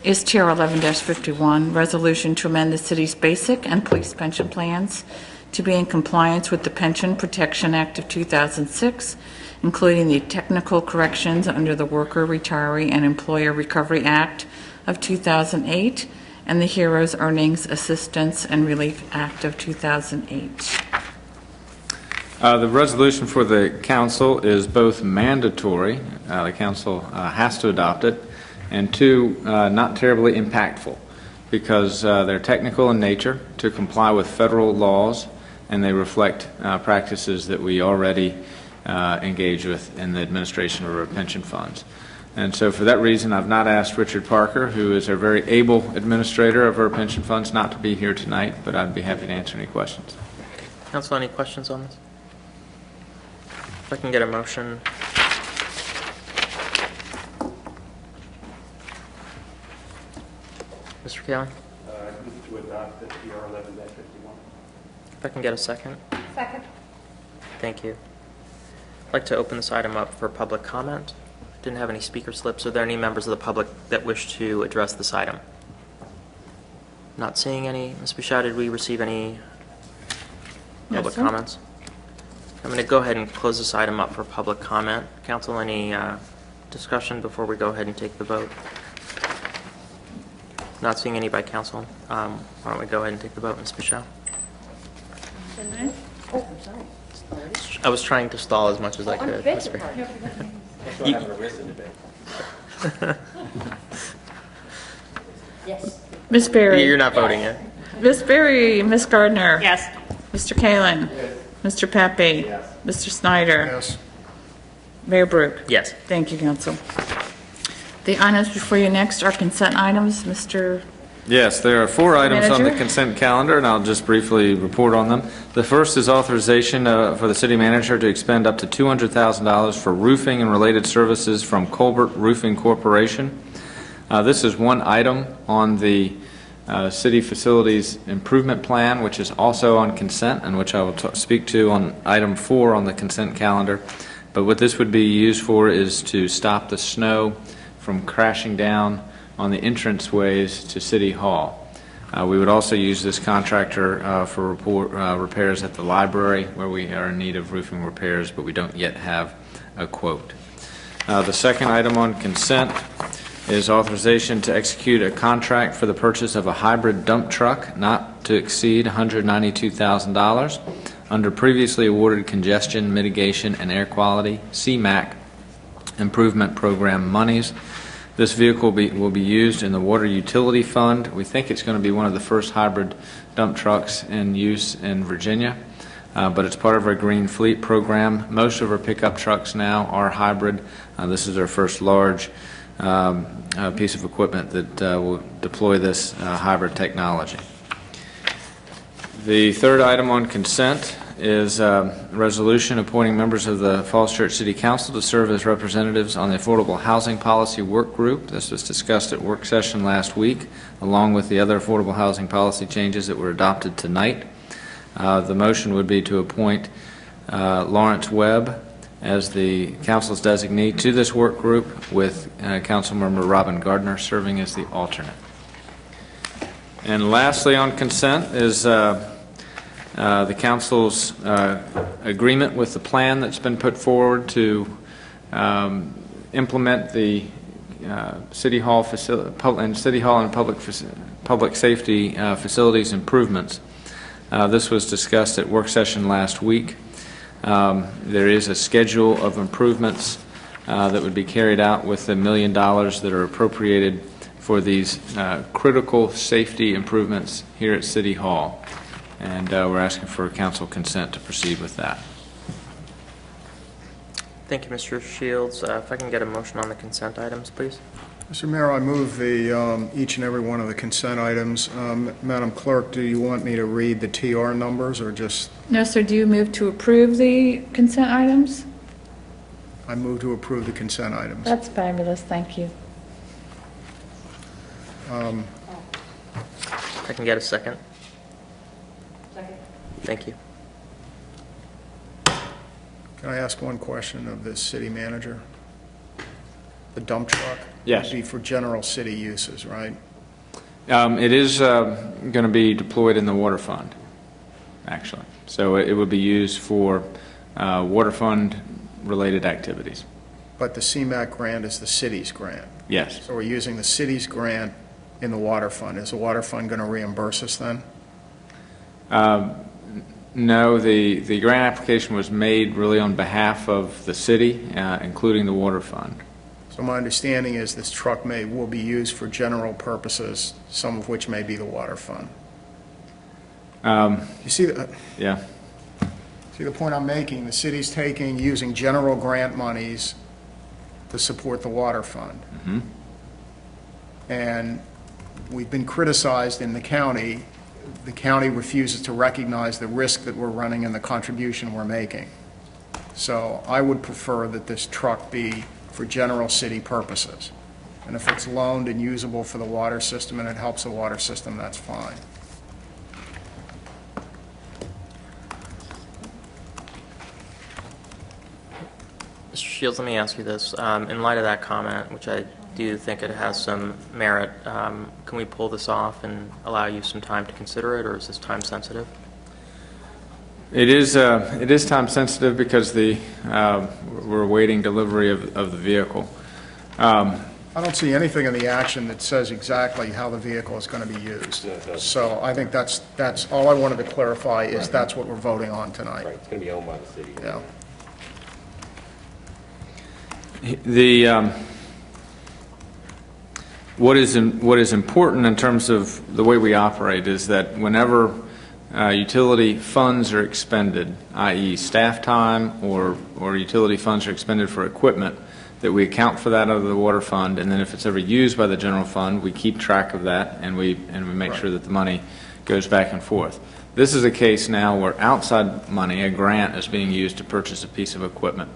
is TR 11-51, resolution to amend the city's basic and police pension plans to be in compliance with the Pension Protection Act of 2006, including the technical corrections under the Worker, Retiree, and Employer Recovery Act of 2008 and the Heroes Earnings Assistance and Relief Act of 2008. The resolution for the council is both mandatory, the council has to adopt it, and two, not terribly impactful, because they're technical in nature to comply with federal laws, and they reflect practices that we already engage with in the administration of our pension funds. And so for that reason, I've not asked Richard Parker, who is a very able administrator of our pension funds, not to be here tonight, but I'd be happy to answer any questions. Council, any questions on this? If I can get a motion. Mr. Kalin? I move to adopt the TR 11-51. If I can get a second. Second. Thank you. I'd like to open this item up for public comment. Didn't have any speaker slips. Are there any members of the public that wish to address this item? Not seeing any. Ms. Bouchard, did we receive any public sir. comments? I'm going to go ahead and close this item up for public comment. Council, any discussion before we go ahead and take the vote? Not seeing any by council. Why don't we go ahead and take the vote, Ms. Bouchard? Oh, I'm sorry. I was trying to stall as much as I could. beg Ms. your Berry. pardon. Yes. Ms. Berry? You're not voting yet. Ms. Berry, Ms. Gardner? Yes. Mr. Kalin? Mr. Pepe? Mr. Snyder? Yes. Mayor Brooke? Yes. Thank you, Council. The items before you next are consent items. Mr. Yes, there are 4 items on the Manager? consent calendar, and I'll just briefly report on them. The first is authorization for the city manager to expend up to $200,000 for roofing and related services from Colbert Roofing Corporation. This is one item on the city facilities improvement plan, which is also on consent, and which I will speak to on item 4 on the consent calendar. But what this would be used for is to stop the snow from crashing down on the entranceways to City Hall. We would also use this contractor for repairs at the library, where we are in need of roofing repairs, but we don't yet have a quote. The second item on consent is authorization to execute a contract for the purchase of a hybrid dump truck not to exceed $192,000 under previously awarded Congestion Mitigation and Air Quality CMAQ Improvement Program monies. This vehicle will be used in the Water Utility Fund. We think it's going to be one of the first hybrid dump trucks in use in Virginia, but it's part of our Green Fleet program. Most of our pickup trucks now are hybrid. This is our first large piece of equipment that will deploy this hybrid technology. The third item on consent is a resolution appointing members of the Falls Church City Council to serve as representatives on the Affordable Housing Policy Work Group. This was discussed at work session last week, along with the other affordable housing policy changes that were adopted tonight. The motion would be to appoint Lawrence Webb as the council's designee to this work group, with Councilmember Robin Gardner serving as the alternate. And lastly on consent is the council's agreement with the plan that's been put forward to implement the City Hall and public safety facilities improvements. This was discussed at work session last week. There is a schedule of improvements that would be carried out with the $1 million that are appropriated for these critical safety improvements here at City Hall. And we're asking for council consent to proceed with that. Thank you, Mr. Shields. If I can get a motion on the consent items, please. Mr. Mayor, I move each and every one of the consent items. Madam Clerk, do you want me to read the TR numbers or just? No, sir. Do you move to approve the consent items? I move to approve the consent items. That's fabulous. Thank you. If I can get a second. Second. Thank you. Can I ask one question of the city manager? the dump truck? Yes. Would be for general city uses, right? It is going to be deployed in the water fund, actually. So it would be used for water fund-related activities. But the CMAQ grant is the city's grant. Yes. So we're using the city's grant in the water fund. Is the water fund going to reimburse us then? No, the grant application was made really on behalf of the city, including the water fund. So my understanding is this truck will be used for general purposes, some of which may be the water fund. You see Yeah. See the point I'm making? The city's using general grant monies to support the water fund. Mm-hmm. And we've been criticized in the county. The county refuses to recognize the risk that we're running and the contribution we're making. So I would prefer that this truck be for general city purposes. And if it's loaned and usable for the water system and it helps the water system, that's fine. Mr. Shields, let me ask you this. In light of that comment, which I do think it has some merit, can we pull this off and allow you some time to consider it, or is this time sensitive? It is time sensitive because we're awaiting delivery of the vehicle. I don't see anything in the action that says exactly how the vehicle is going to be used. So I think that's all I wanted to clarify is that's what we're voting on tonight. Right, it's going to be owned by the city. Yeah. What is important in terms of the way we operate is that whenever utility funds are expended, i.e. staff time or utility funds are expended for equipment, that we account for that out of the water fund, and then if it's ever used by the general fund, we keep track of that and we make sure that the money goes back and forth. This is a case now where outside money, a grant, is being used to purchase a piece of equipment.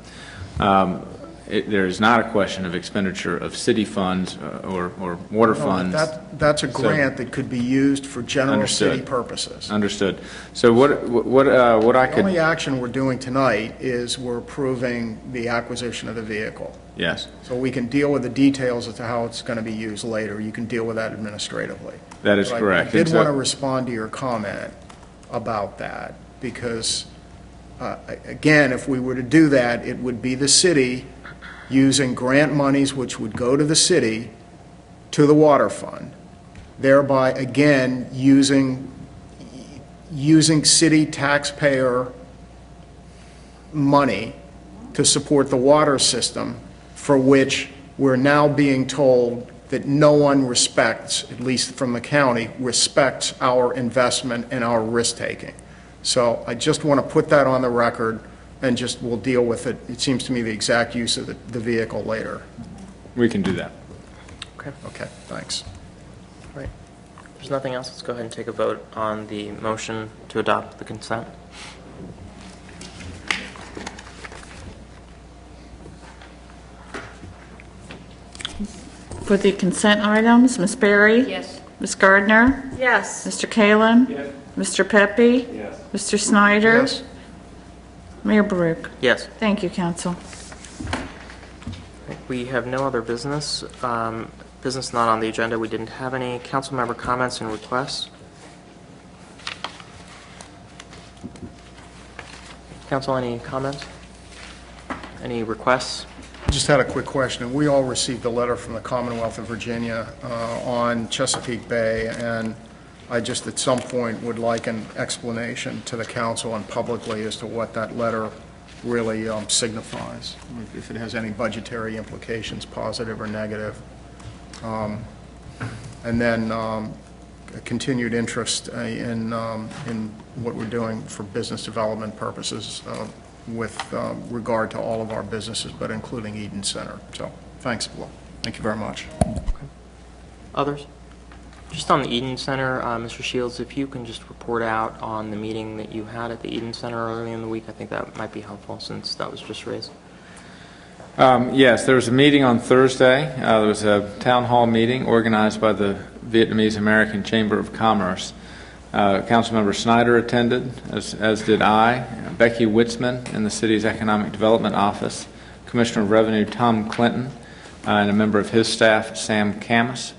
There is not a question of expenditure of city funds or water funds. That's a grant that could be used for general city purposes. Understood. So what I could... The only action we're doing tonight is we're approving the acquisition of the vehicle. Yes. So we can deal with the details as to how it's going to be used later. You can deal with that administratively. That is correct. I did want to respond to your comment about that because, again, if we were to do that, it would be the city using grant monies which would go to the city to the water fund, thereby, again, using city taxpayer money to support the water system, for which we're now being told that no one respects, at least from the county, respects our investment and our risk-taking. So I just want to put that on the record, and we'll deal with it. It seems to me the exact use of the vehicle later. We can do that. Okay. Okay, thanks. All right. If there's nothing else, let's go ahead and take a vote on the motion to adopt the consent. For the consent items, Ms. Berry? Yes. Ms. Gardner? Yes. Mr. Kalin? Yes. Mr. Pepe? Yes. Mr. Snyder? Yes. Mayor Baruch? Yes. Thank you, Council. We have no other business. Business not on the agenda. We didn't have any council member comments and requests. Council, any comments? Any requests? Just had a quick question. We all received a letter from the Commonwealth of Virginia on Chesapeake Bay, and I just at some point would like an explanation to the council and publicly as to what that letter really signifies, if it has any budgetary implications, positive or negative. And then a continued interest in what we're doing for business development purposes with regard to all of our businesses, but including Eden Center. So thanks. Thank you very much. Okay. Others? Just on the Eden Center, Mr. Shields, if you can just report out on the meeting that you had at the Eden Center early in the week, I think that might be helpful since that was just raised. Yes, there was a meeting on Thursday. There was a town hall meeting organized by the Vietnamese American Chamber of Commerce. Councilmember Snyder attended, as did I, Becky Witzman in the city's Economic Development Office, Commissioner of Revenue Tom Clinton, and a member of his staff, Sam Camus.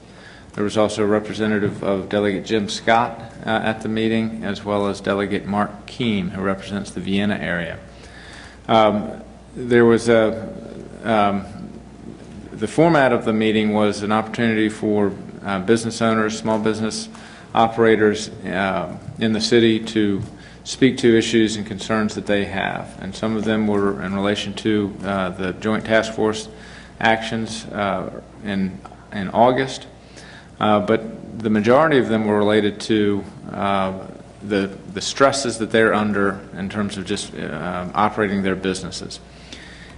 There was also a representative of Delegate Jim Scott at the meeting, as well as Delegate Mark Keem, who represents the Vienna area. There was the format of the meeting was an opportunity for business owners, small business operators in the city to speak to issues and concerns that they have. And some of them were in relation to the Joint Task Force actions in August. But the majority of them were related to the stresses that they're under in terms of just operating their businesses.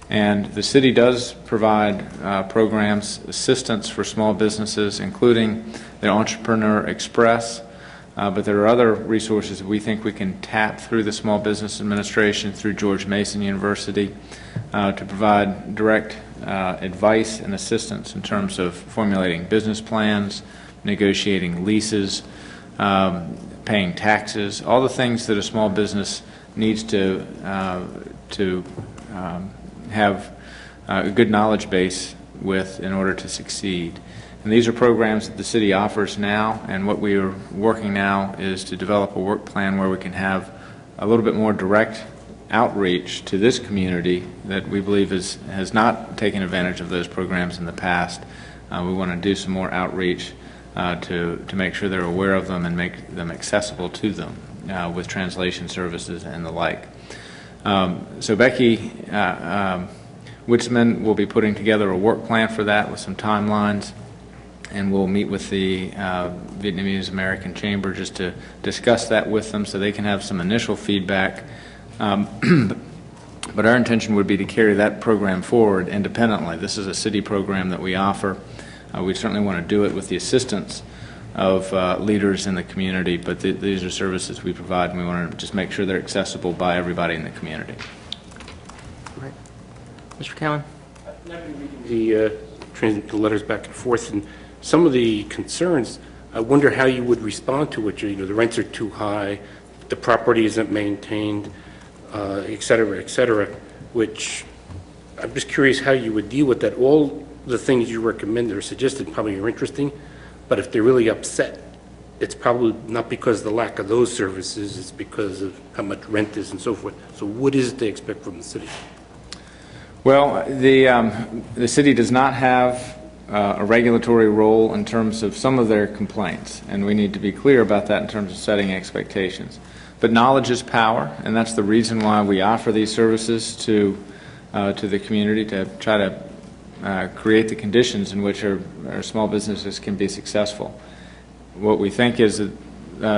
And the city does provide programs, assistance for small businesses, including the Entrepreneur Express, but there are other resources that we think we can tap through the Small Business Administration, through George Mason University, to provide direct advice and assistance in terms of formulating business plans, negotiating leases, paying taxes, all the things that a small business needs to have a good knowledge base with in order to succeed. And these are programs that the city offers now, and what we are working now is to develop a work plan where we can have a little bit more direct outreach to this community that we believe has not taken advantage of those programs in the past. We want to do some more outreach to make sure they're aware of them and make them accessible to them with translation services and the like. So Becky Witzman will be putting together a work plan for that with some timelines, and we'll meet with the Vietnamese American Chamber just to discuss that with them so they can have some initial feedback. But our intention would be to carry that program forward independently. This is a city program that we offer. We certainly want to do it with the assistance of leaders in the community, but these are services we provide, and we want to just make sure they're accessible by everybody in the community. Right. Mr. Callen? The letters back and forth, and some of the concerns, I wonder how you would respond to it. The rents are too high, the property isn't maintained, et cetera, which I'm just curious how you would deal with that. All the things you recommend or suggested probably are interesting, but if they're really upset, it's probably not because of the lack of those services, it's because of how much rent is and so forth. So what is it they expect from the city? Well, the city does not have a regulatory role in terms of some of their complaints, and we need to be clear about that in terms of setting expectations. But knowledge is power, and that's the reason why we offer these services to the community, to try to create the conditions in which our small businesses can be successful. What we think is that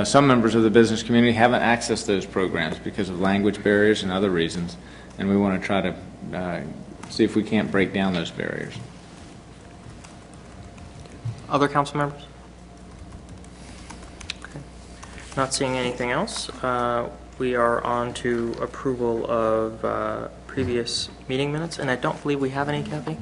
some members of the business community haven't accessed those programs because of language barriers and other reasons, and we want to try to see if we can't break down those barriers. Other council members? Okay. Not seeing anything else. We are on to approval of previous meeting minutes, and I don't believe we have any, Kathy.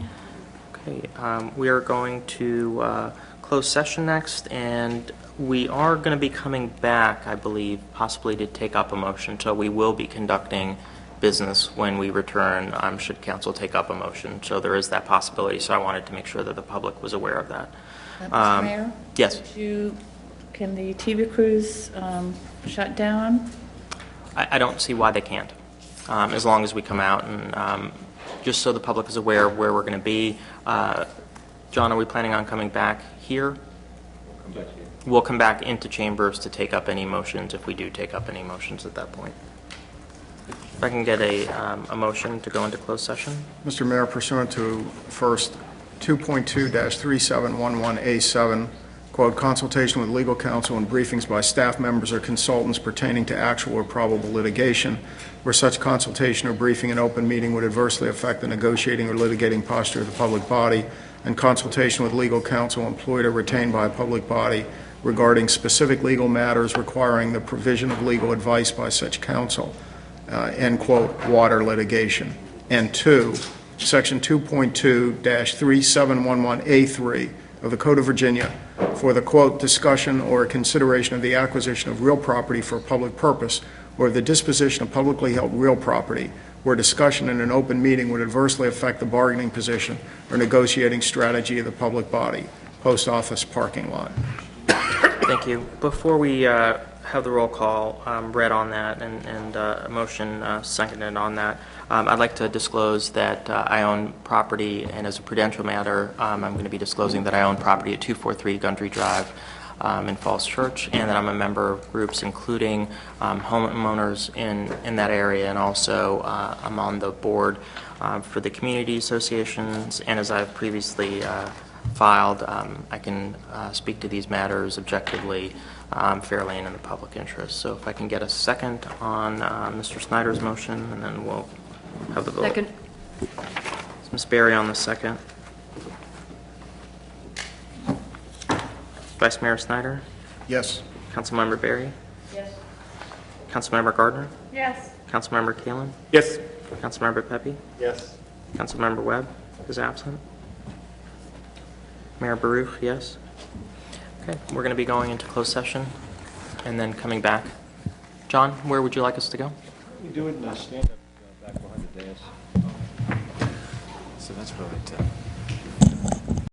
Okay. We are going to close session next, and we are going to be coming back, I believe, possibly to take up a motion. So we will be conducting business when we return, should council take up a motion. So there is that possibility. So I wanted to make sure that the public was aware of that. Mr. Mayor? Yes. Can the TV crews shut down? I don't see why they can't, as long as we come out and just so the public is aware of where we're going to be. John, are we planning on coming back here? We'll come back here. We'll come back into chambers to take up any motions if we do take up any motions at that point. If I can get a motion to go into closed session. Mr. Mayor, pursuant to first 2.2-3711A7, quote, consultation with legal counsel and briefings by staff members or consultants pertaining to actual or probable litigation, where such consultation or briefing in open meeting would adversely affect the negotiating or litigating posture of the public body, and consultation with legal counsel employed or retained by a public body regarding specific legal matters requiring the provision of legal advice by such counsel, end quote, water litigation. And two, Section 2.2-3711A3 of the Code of Virginia for the, quote, discussion or consideration of the acquisition of real property for a public purpose or the disposition of publicly held real property where discussion in an open meeting would adversely affect the bargaining position or negotiating strategy of the public body. Post office parking lot. Thank you. Before we have the roll call read on that and a motion seconded on that, I'd like to disclose that I own property, and as a prudential matter, I'm going to be disclosing that I own property at 243 Gundry Drive in Falls Church, and that I'm a member of groups including homeowners in that area, and also I'm on the board for the community associations, and as I've previously filed, I can speak to these matters objectively, fairly, and in the public interest. So if I can get a second on Mr. Snyder's motion, and then we'll have the vote. Second. Ms. Berry on the second. Vice Mayor Snyder? Yes. Councilmember Berry? Yes. Councilmember Gardner? Yes. Councilmember Kalin? Yes. Councilmember Pepe? Yes. Councilmember Webb is absent. Mayor Baruch, yes. Okay, we're going to be going into closed session and then coming back. John, where would you like us to go? We do it in a stand-up back behind the dais. So that's really tough.